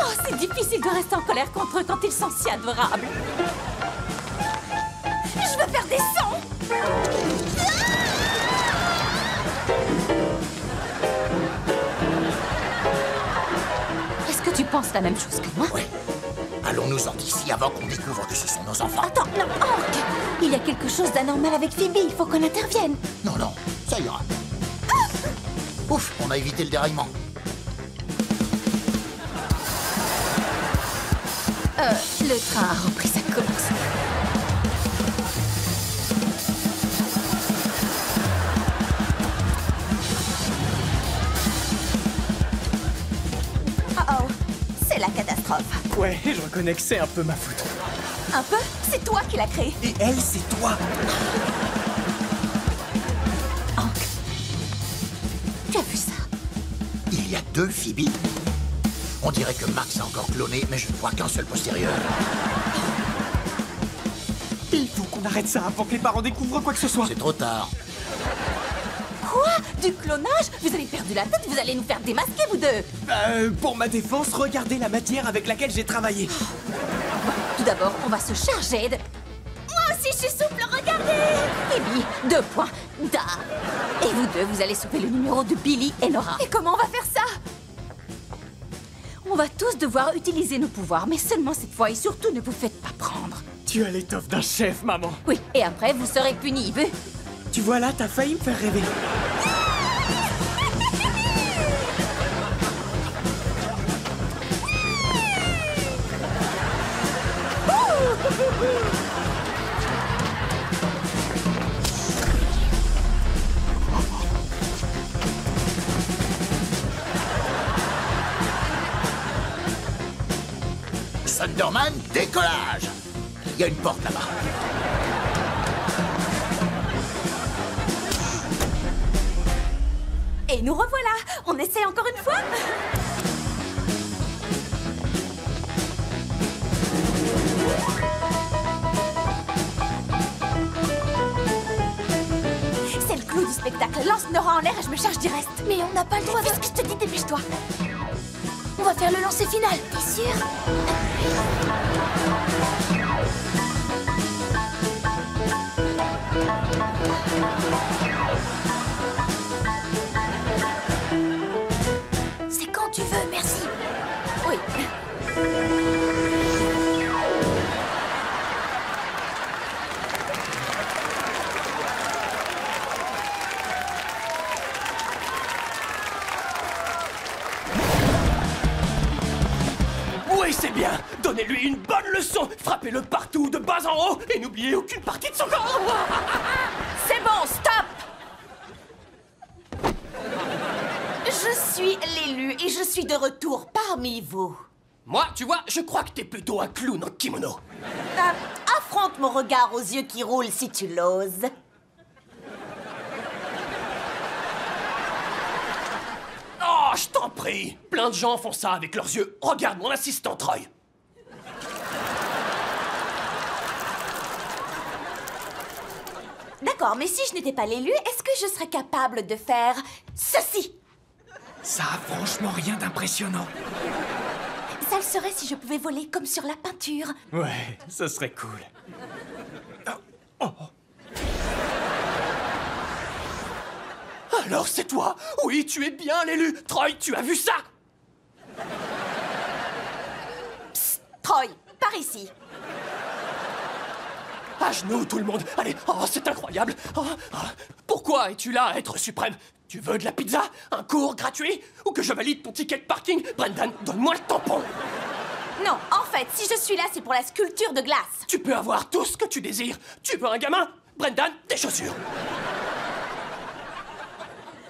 Oh, c'est difficile de rester en colère contre eux quand ils sont si adorables. Je veux faire des sons. Est-ce que tu penses la même chose que moi? Oui. Allons-nous-en d'ici avant qu'on découvre que ce sont nos enfants. Attends, non, Hank! Il y a quelque chose d'anormal avec Phoebe, il faut qu'on intervienne. Non, non, ça ira. Ouf, on a évité le déraillement. Le train a repris sa course. Oh, c'est la catastrophe. Ouais, je reconnais que c'est un peu ma faute. Un peu? C'est toi qui l'as créé. Et elle, c'est toi. Hank, tu as vu ça? Il y a deux Phoebe. On dirait que Max a encore cloné, mais je ne vois qu'un seul postérieur. Il faut qu'on arrête ça avant que les parents découvrent quoi que ce soit. C'est trop tard. Quoi? Du clonage? Vous avez perdu la tête? Vous allez nous faire démasquer, vous deux? Pour ma défense, regardez la matière avec laquelle j'ai travaillé. Tout d'abord, on va se charger de... Moi aussi, je suis souple, regardez! Phoebe, 2 points. Da. Et vous deux, vous allez sauver le numéro de Billy et Nora. Et comment on va faire ça? On va tous devoir utiliser nos pouvoirs, mais seulement cette fois, et surtout ne vous faites pas prendre. Tu as l'étoffe d'un chef, maman. Oui, et après, vous serez punis, vu? Tu vois là, t'as failli me faire rêver. Thunderman, décollage! Il y a une porte là-bas. Et nous revoilà. On essaie encore une fois? C'est le clou du spectacle. Lance Nora en l'air et je me charge du reste. Mais on n'a pas le droit de... Fais ce que je te dis, dépêche-toi. On va faire le lancer final, t'es sûr? C'est quand tu veux, merci. Oui. Oui, c'est bien. Donnez-lui une bonne leçon. Frappez-le partout, de bas en haut, et n'oubliez aucune partie de son corps. C'est bon, stop! Je suis l'élu et je suis de retour parmi vous. Moi, tu vois, je crois que t'es plutôt un clown en kimono. Affronte mon regard aux yeux qui roulent si tu l'oses. Oh, je t'en prie. Plein de gens font ça avec leurs yeux. Regarde mon assistant Troy. D'accord, mais si je n'étais pas l'élu, est-ce que je serais capable de faire ceci? Ça a franchement rien d'impressionnant. Ça le serait si je pouvais voler comme sur la peinture. Ouais, ce serait cool. Oh. Alors c'est toi? Oui, tu es bien l'élu. Troy, tu as vu ça? Psst, Troy, par ici. À genoux, tout le monde. Allez, oh, c'est incroyable. Pourquoi es-tu là à être suprême? Tu veux de la pizza? Un cours gratuit? Ou que je valide ton ticket de parking? Brendan, donne-moi le tampon. Non, en fait, si je suis là, c'est pour la sculpture de glace. Tu peux avoir tout ce que tu désires. Tu veux un gamin? Brendan, tes chaussures.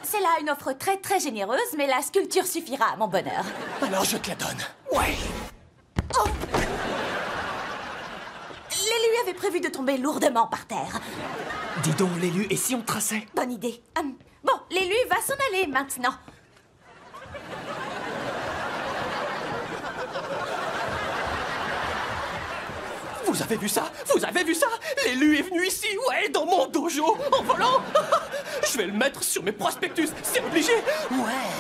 C'est là une offre très très généreuse, mais la sculpture suffira à mon bonheur. Alors je te la donne. Ouais. Oh. L'élu avait prévu de tomber lourdement par terre. Dis donc, l'élu, et si on traçait? Bonne idée. Bon, l'élu va s'en aller maintenant. Vous avez vu ça? Vous avez vu ça? L'élu est venu ici, ouais, dans mon dojo, en volant. Je vais le mettre sur mes prospectus, c'est obligé. Ouais.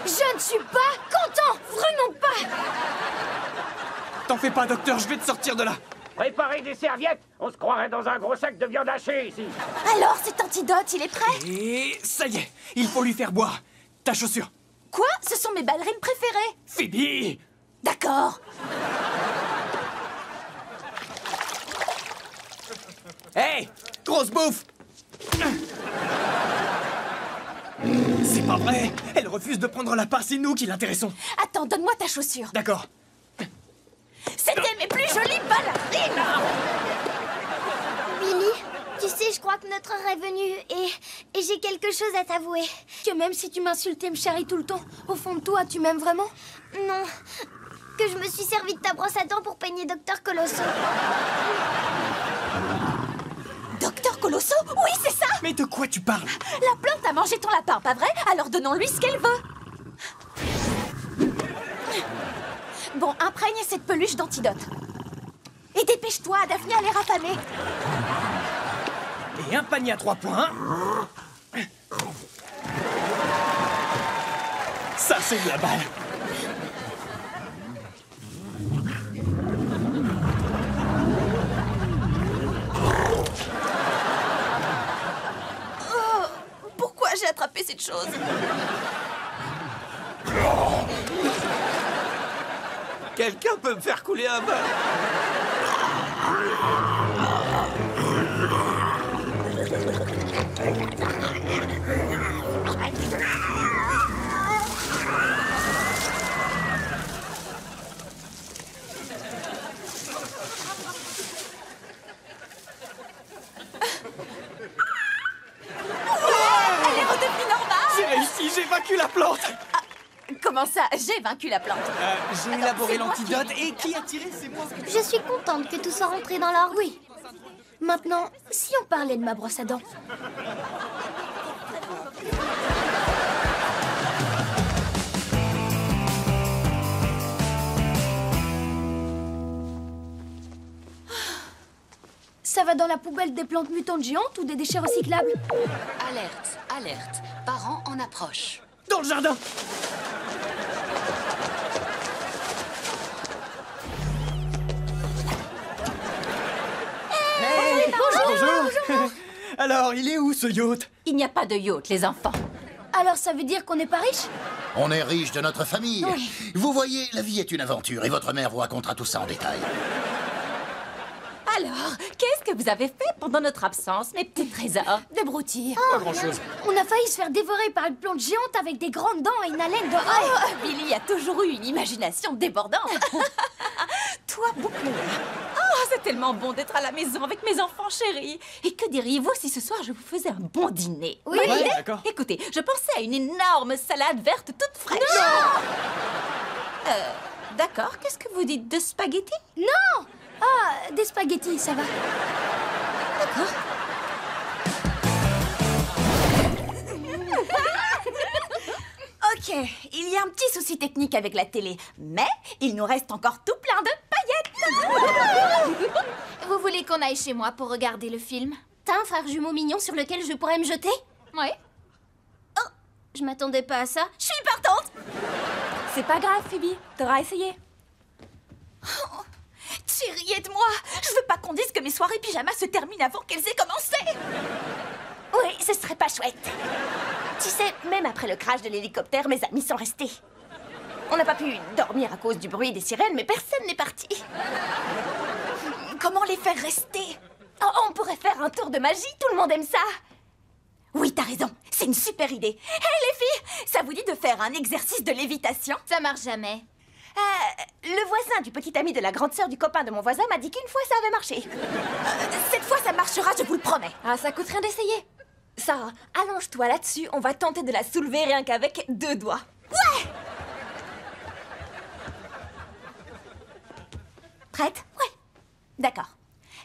Je ne suis pas content, vraiment pas. T'en fais pas, docteur, je vais te sortir de là. Préparez des serviettes. On se croirait dans un gros sac de viande hachée ici. Alors, cet antidote, il est prêt? Et ça y est, il faut lui faire boire. Ta chaussure. Quoi? Ce sont mes ballerines préférées. Phoebe! D'accord. Hey! Grosse bouffe! C'est pas vrai! Elle refuse de prendre la part, c'est nous qui l'intéressons. Attends, donne-moi ta chaussure. D'accord. C'était mes plus jolies ballerines! Billy, tu sais, je crois que notre heure est venue et j'ai quelque chose à t'avouer. Que même si tu m'insultes et me charries tout le temps, au fond de toi, tu m'aimes vraiment? Non, que je me suis servi de ta brosse à dents pour peigner Docteur Colosso. Docteur Colosso? Oui, c'est ça! Mais de quoi tu parles? La plante a mangé ton lapin, pas vrai? Alors donnons-lui ce qu'elle veut. Bon, imprègne cette peluche d'antidote. Et dépêche-toi, Daphne a l'air affamée. Et un panier à 3 points. Ça, c'est de la balle. Oh, pourquoi j'ai attrapé ces petite chose. Quelqu'un peut me faire couler un bain? Elle est redevenue normale! J'ai réussi, j'ai vaincu la plante! Comment ça? J'ai vaincu la plante. J'ai élaboré l'antidote et qui a tiré, c'est moi. Je suis contente que tout soit rentré dans l'ordre. Oui. Maintenant, si on parlait de ma brosse à dents. Ça va dans la poubelle des plantes mutantes géantes ou des déchets recyclables? Alerte, alerte. Parents en approche. Dans le jardin! Hey, bonjour! Alors, il est où ce yacht? Il n'y a pas de yacht, les enfants. Alors ça veut dire qu'on n'est pas riche? On est riche de notre famille. Oui. Vous voyez, la vie est une aventure et votre mère vous racontera tout ça en détail. Alors, qu'est-ce que vous avez fait pendant notre absence, mes petits trésors? De broutilles. Pas grand-chose. On a failli se faire dévorer par une plante géante avec des grandes dents et une haleine de... Oh, Billy a toujours eu une imagination débordante. Toi, boucle. Oh, c'est tellement bon d'être à la maison avec mes enfants chéris. Et que diriez-vous si ce soir je vous faisais un bon dîner? Oui, Bonne idée. d'accord. Écoutez, je pensais à une énorme salade verte toute fraîche. Non! D'accord, qu'est-ce que vous dites de spaghettis? Non! Ah, des spaghettis, ça va. D'accord. Ok, il y a un petit souci technique avec la télé, mais il nous reste encore tout plein de paillettes. Vous voulez qu'on aille chez moi pour regarder le film? T'as un frère jumeau mignon sur lequel je pourrais me jeter? Oui. Oh, je m'attendais pas à ça. Je suis partante. C'est pas grave, Phoebe, t'auras essayé. Oh, Thierry, aide-moi. Je veux pas qu'on dise que mes soirées pyjama se terminent avant qu'elles aient commencé. Oui, ce serait pas chouette. Tu sais, même après le crash de l'hélicoptère, mes amis sont restés. On n'a pas pu dormir à cause du bruit des sirènes, mais personne n'est parti. Comment les faire rester? Oh, on pourrait faire un tour de magie, tout le monde aime ça. Oui, t'as raison, c'est une super idée. Hey les filles, ça vous dit de faire un exercice de lévitation? Ça marche jamais. Le voisin du petit ami de la grande sœur du copain de mon voisin m'a dit qu'une fois ça avait marché. Cette fois ça marchera, je vous le promets. Ah, ça coûte rien d'essayer. Sarah, allonge-toi là-dessus, on va tenter de la soulever rien qu'avec 2 doigts. Ouais! Prête? Ouais. D'accord.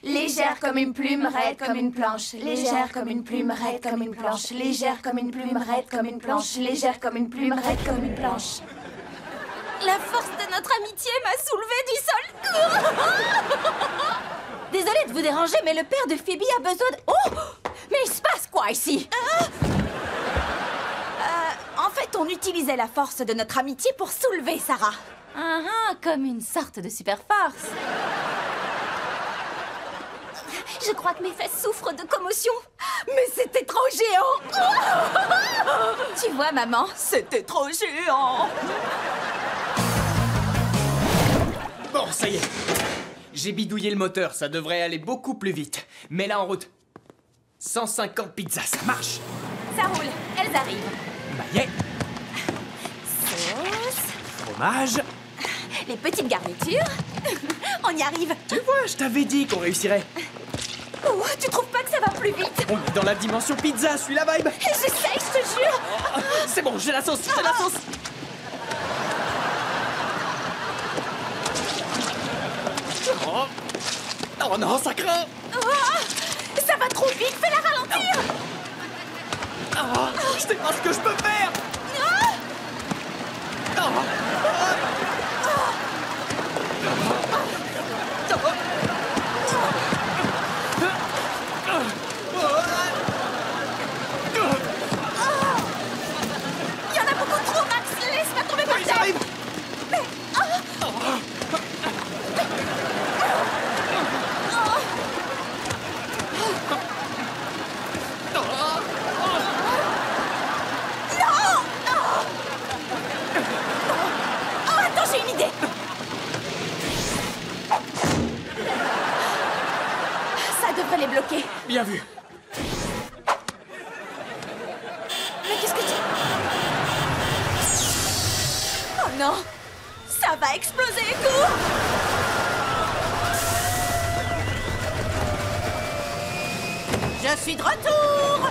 Légère comme une plume, raide comme une planche. Légère comme une plume, raide comme une planche. Légère comme une plume, raide comme une planche. Légère comme une plume, raide comme une planche. La force de notre amitié m'a soulevée du sol. Désolée de vous déranger, mais le père de Phoebe a besoin de... Oh! Mais il se passe quoi ici? En fait, on utilisait la force de notre amitié pour soulever Sarah. Comme une sorte de super force. Je crois que mes fesses souffrent de commotion. Mais c'était trop géant. Tu vois, maman, c'était trop géant. Bon, ça y est. J'ai bidouillé le moteur, ça devrait aller beaucoup plus vite. Mets-la en route. 150 pizzas, ça marche. Ça roule, elles arrivent. Maillet, Sauce, fromage. les petites garnitures. On y arrive. Tu vois, je t'avais dit qu'on réussirait. Oh, tu trouves pas que ça va plus vite? On est dans la dimension pizza, suis la vibe. J'essaye, je te jure. C'est bon, j'ai la sauce, j'ai la sauce. Oh, oh non, ça craint. Oh, ça va trop vite, fais-la ralentir. Oh, je sais pas ce que je peux faire. Oh. Il y en a beaucoup trop, Max. Laisse-moi tomber par terre. J'arrive. Mais... bloqué. Bien vu. Mais qu'est-ce que tu... Oh non! Ça va exploser, cours! Je suis de retour!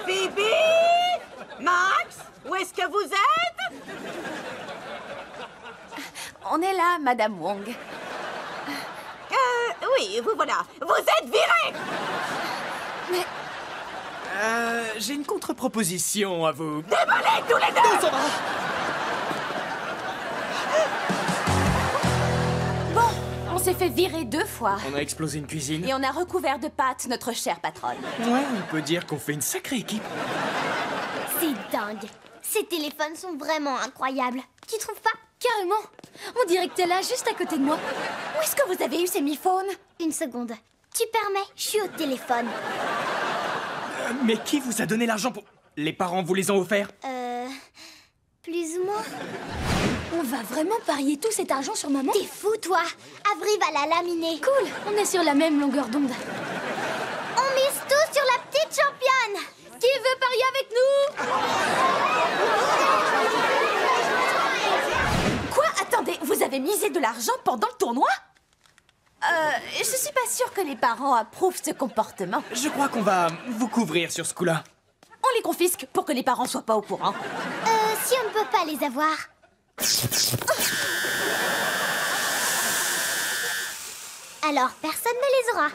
Phoebe? Max? Où est-ce que vous êtes? On est là, Madame Wong. Oui, vous voilà. Vous êtes virés! Mais... J'ai une contre-proposition à vous. Démolez tous les deux! Non, ça va. Bon, on s'est fait virer 2 fois. On a explosé une cuisine. Et on a recouvert de pâtes notre chère patronne. Ouais, on peut dire qu'on fait une sacrée équipe. C'est dingue. Ces téléphones sont vraiment incroyables. Tu trouves pas? Carrément. On dirait que t'es là, juste à côté de moi. Où est-ce que vous avez eu ces mi-phones? Une seconde. Tu permets? Je suis au téléphone. Mais qui vous a donné l'argent pour... Les parents vous les ont offerts? Plus ou moins. On va vraiment parier tout cet argent sur maman? T'es fou, toi. Avery va la laminer. Cool, on est sur la même longueur d'onde. On mise tout sur la petite championne. Qui veut parier avec nous? Quoi? Attendez, vous avez misé de l'argent pendant le tournoi? Je suis pas sûre que les parents approuvent ce comportement. Je crois qu'on va vous couvrir sur ce coup-là. On les confisque pour que les parents soient pas au courant. Si on ne peut pas les avoir. Alors, personne ne les aura.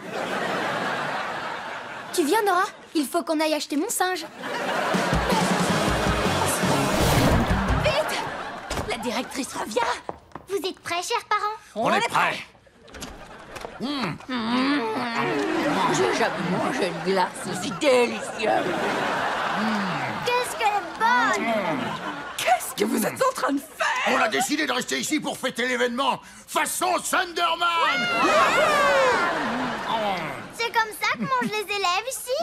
Tu viens, Nora? Il faut qu'on aille acheter mon singe. Vite! La directrice revient. Vous êtes prêts, chers parents? On est prêts. J'ai jamais mangé une glace aussi délicieuse. Qu'est-ce qu'elle est bonne! Qu'est-ce que vous êtes en train de faire? On a décidé de rester ici pour fêter l'événement. Façon Thunderman! C'est comme ça que mangent les élèves ici?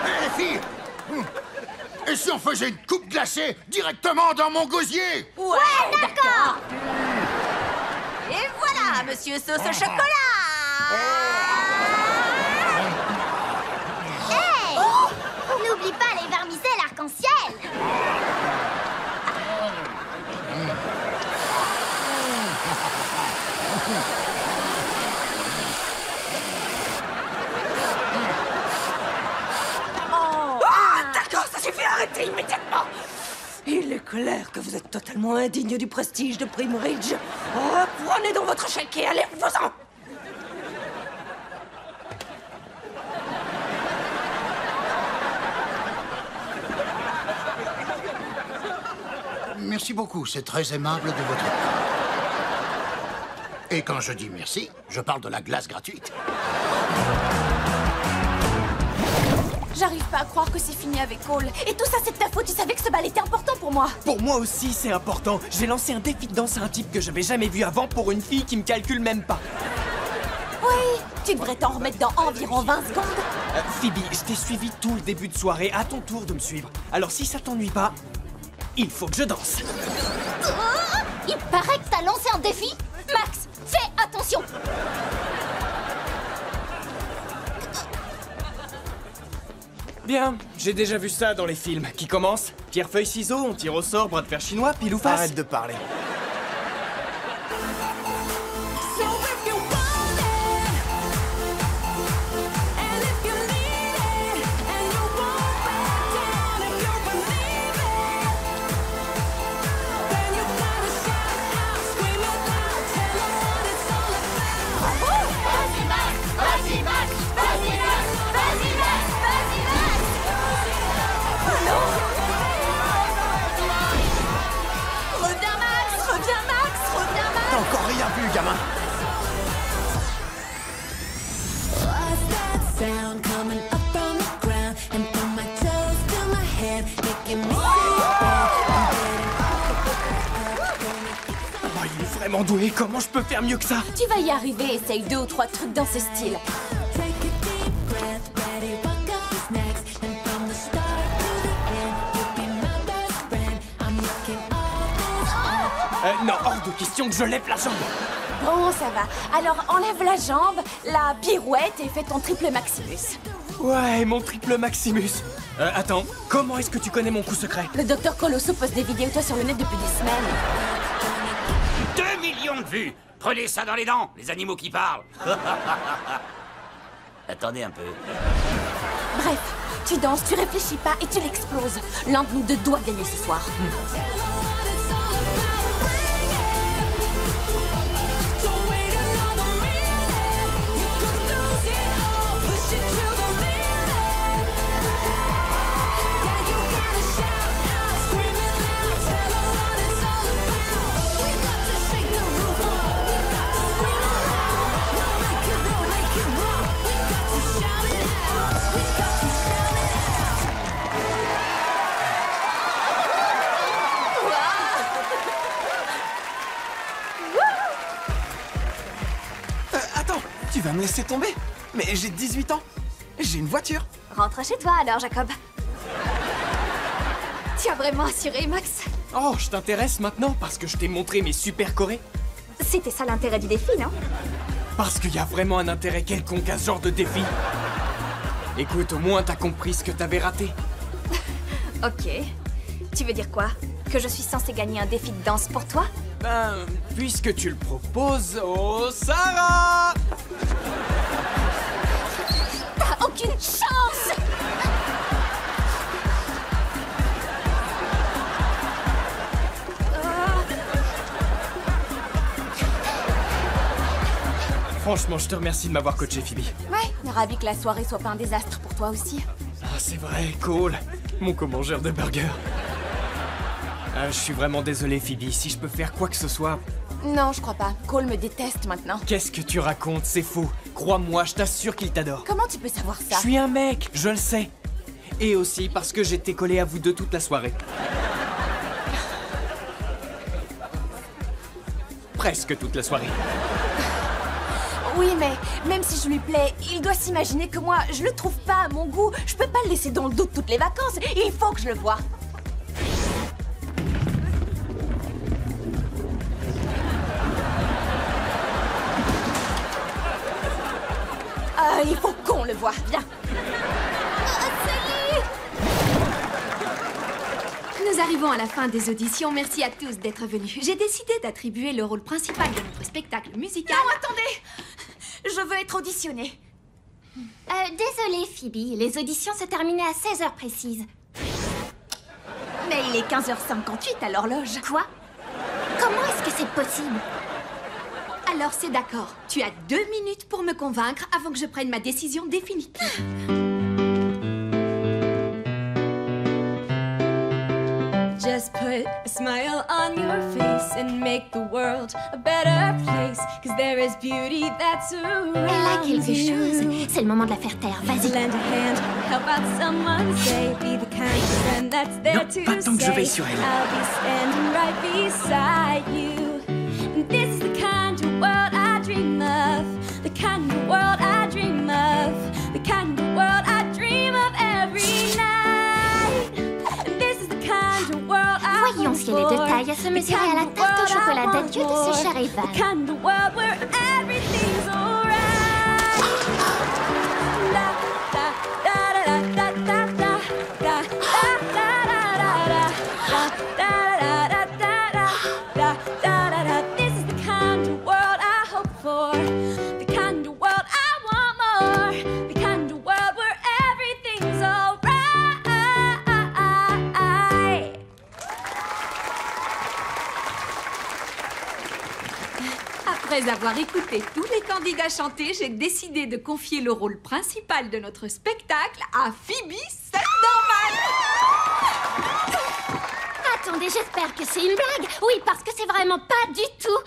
Hé, filles! Et si on faisait une coupe glacée directement dans mon gosier? Ouais, d'accord. Et voilà, monsieur sauce au chocolat. Hey! N'oublie pas les vermicelles arc-en-ciel! D'accord, ça suffit, arrêtez immédiatement. Il est clair que vous êtes totalement indigne du prestige de Primridge. Oh, prenez donc votre chèque et allez-vous-en. Merci beaucoup, c'est très aimable de votre part. Et quand je dis merci, je parle de la glace gratuite. J'arrive pas à croire que c'est fini avec Cole. Et tout ça, c'est de ta faute. Tu savais que ce bal était important pour moi. Pour moi aussi, c'est important. J'ai lancé un défi de danse à un type que j'avais jamais vu avant pour une fille qui me calcule même pas. Oui, tu devrais t'en remettre dans environ 20 secondes. Phoebe, je t'ai suivi tout le début de soirée. À ton tour de me suivre. Alors si ça t'ennuie pas, il faut que je danse. Il paraît que t'as lancé un défi. Max, fais attention. Bien, j'ai déjà vu ça dans les films. Qui commence? Pierre, feuille, ciseaux, on tire au sort, bras de fer chinois, pile ou face? Arrête de parler. T'as encore rien vu, gamin. vraiment doué. Comment je peux faire mieux que ça? Tu vas y arriver, essaye 2 ou 3 trucs dans ce style. Non, hors de question que je lève la jambe. Bon, ça va. Alors enlève la jambe, la pirouette et fais ton triple maximus. Ouais, mon triple maximus. Attends, comment est-ce que tu connais mon coup secret? Le docteur Colosso poste des vidéos de toi sur le net depuis des semaines. 2 millions de vues. Prenez ça dans les dents, les animaux qui parlent. Attendez un peu. Bref, tu danses, tu réfléchis pas et tu l'exploses. L'un de nous deux doit gagner ce soir. Tu vas me laisser tomber? Mais j'ai 18 ans. J'ai une voiture. Rentre chez toi alors, Jacob. Tu as vraiment assuré, Max? Oh, je t'intéresse maintenant parce que je t'ai montré mes super chorés? C'était ça l'intérêt du défi, non? Parce qu'il y a vraiment un intérêt quelconque à ce genre de défi. Écoute, au moins t'as compris ce que t'avais raté. Ok. Tu veux dire quoi? Que je suis censée gagner un défi de danse pour toi? Ben, puisque tu le proposes, oh Sarah! T'as aucune chance! Franchement, je te remercie de m'avoir coaché, Phoebe. Ouais, ravi que la soirée soit pas un désastre pour toi aussi. Ah, c'est vrai, cool. Mon co-mangeur de burgers. Je suis vraiment désolé, Phoebe. Si je peux faire quoi que ce soit... Non, je crois pas. Cole me déteste maintenant. Qu'est-ce que tu racontes? C'est faux. Crois-moi, je t'assure qu'il t'adore. Comment tu peux savoir ça? Je suis un mec, je le sais. Et aussi parce que j'étais collé à vous deux toute la soirée. Presque toute la soirée. Oui, mais même si je lui plais, il doit s'imaginer que moi, je le trouve pas à mon goût. Je peux pas le laisser dans le doute toutes les vacances. Il faut que je le voie. Il faut qu'on le voie. Viens. Nous arrivons à la fin des auditions. Merci à tous d'être venus. J'ai décidé d'attribuer le rôle principal de notre spectacle musical... Non, attendez! Je veux être auditionnée. Désolée, Phoebe. Les auditions se terminaient à 16h précises. Mais il est 15h58 à l'horloge. Quoi? Comment est-ce que c'est possible? Alors c'est d'accord. Tu as 2 minutes pour me convaincre avant que je prenne ma décision définitive. Just put a smile on your face and make the world a better place. Cause there is beauty that's around. Elle a quelque chose. C'est le moment de la faire taire. Vas-y. Lend a hand, help out someone, say, be the kind of friend that's there to pas tant que je veille sur elle. I'll be standing right beside you. And this is the kind of world I dream of. The kind of world I dream of. The kind of world I dream of every night. And this is the kind of world I Voyons si elle est de taille à se mesurer à la tarte au chocolat d'adieu de ce charivari. The kind of world where everything's alright. Da da da da da da da da da da da. This is the kind of world I hope for. The kind of world I want more. The kind of world where everything's alright. Après avoir écouté tous les candidats chanter, j'ai décidé de confier le rôle principal de notre spectacle à Phoebe Sutherland. Attendez, j'espère que c'est une blague. Oui, parce que c'est vraiment pas du tout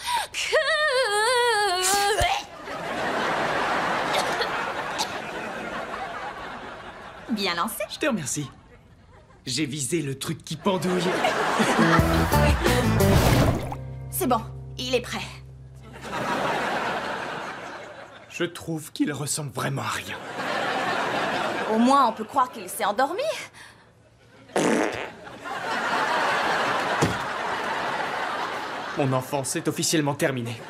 Bien lancé. Je te remercie. J'ai visé le truc qui pendouille. C'est bon. Il est prêt. Je trouve qu'il ressemble vraiment à rien. Au moins, on peut croire qu'il s'est endormi. Mon enfance est officiellement terminée.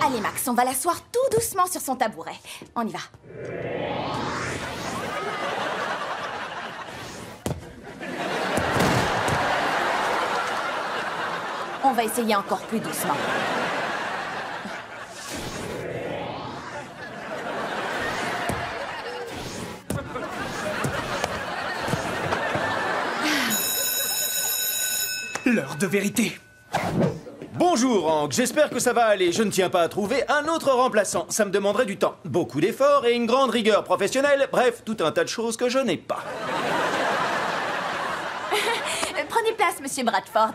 Allez, Max, on va l'asseoir tout doucement sur son tabouret. On y va. On va essayer encore plus doucement. L'heure de vérité. Bonjour, Hank. J'espère que ça va aller. Je ne tiens pas à trouver un autre remplaçant. Ça me demanderait du temps, beaucoup d'efforts et une grande rigueur professionnelle. Bref, tout un tas de choses que je n'ai pas. Prenez place, Monsieur Bradford.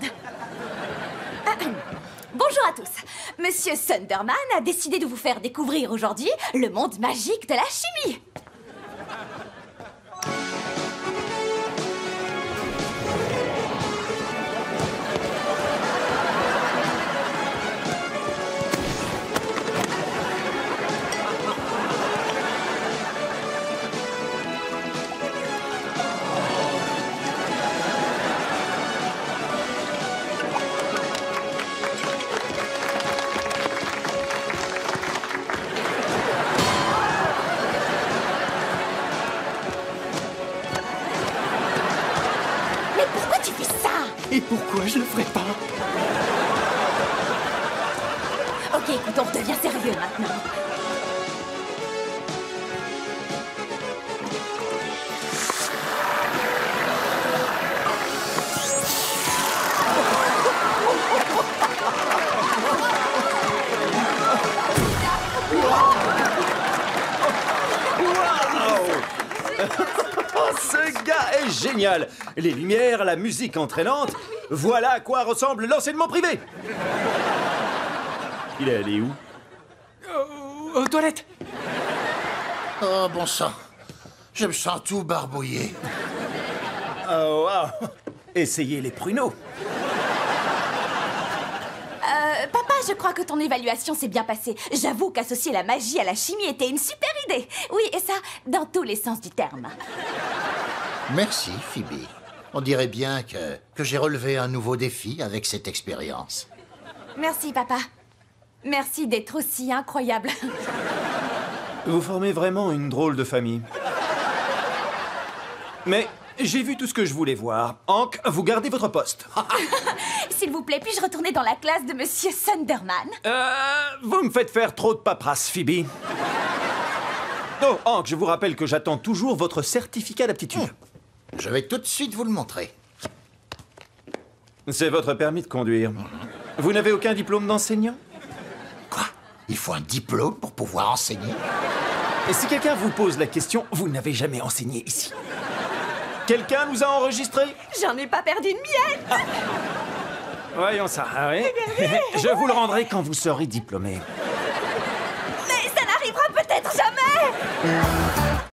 Bonjour à tous. Monsieur Thunderman a décidé de vous faire découvrir aujourd'hui le monde magique de la chimie. Et pourquoi je le ferais pas? Ok, écoute, on redevient sérieux maintenant. Ce gars est génial. Les lumières, la musique entraînante. Voilà à quoi ressemble l'enseignement privé. Il est allé où? Aux toilettes. Oh, bon sang. Je me sens tout barbouillé. Oh, wow. Essayez les pruneaux. Papa, je crois que ton évaluation s'est bien passée. J'avoue qu'associer la magie à la chimie était une super idée. Oui, et ça, dans tous les sens du terme. Merci, Phoebe. On dirait bien que j'ai relevé un nouveau défi avec cette expérience. Merci, papa. Merci d'être aussi incroyable. Vous formez vraiment une drôle de famille. Mais j'ai vu tout ce que je voulais voir. Hank, vous gardez votre poste. S'il vous plaît, puis-je retourner dans la classe de Monsieur Thunderman? Vous me faites faire trop de paperasse, Phoebe. Oh, Hank, je vous rappelle que j'attends toujours votre certificat d'aptitude. Je vais tout de suite vous le montrer. C'est votre permis de conduire. Vous n'avez aucun diplôme d'enseignant? Quoi? Il faut un diplôme pour pouvoir enseigner? Et si quelqu'un vous pose la question, vous n'avez jamais enseigné ici. Quelqu'un nous a enregistrés? J'en ai pas perdu une miette. Voyons ça, ah oui? Je vous le rendrai quand vous serez diplômé. Mais ça n'arrivera peut-être jamais.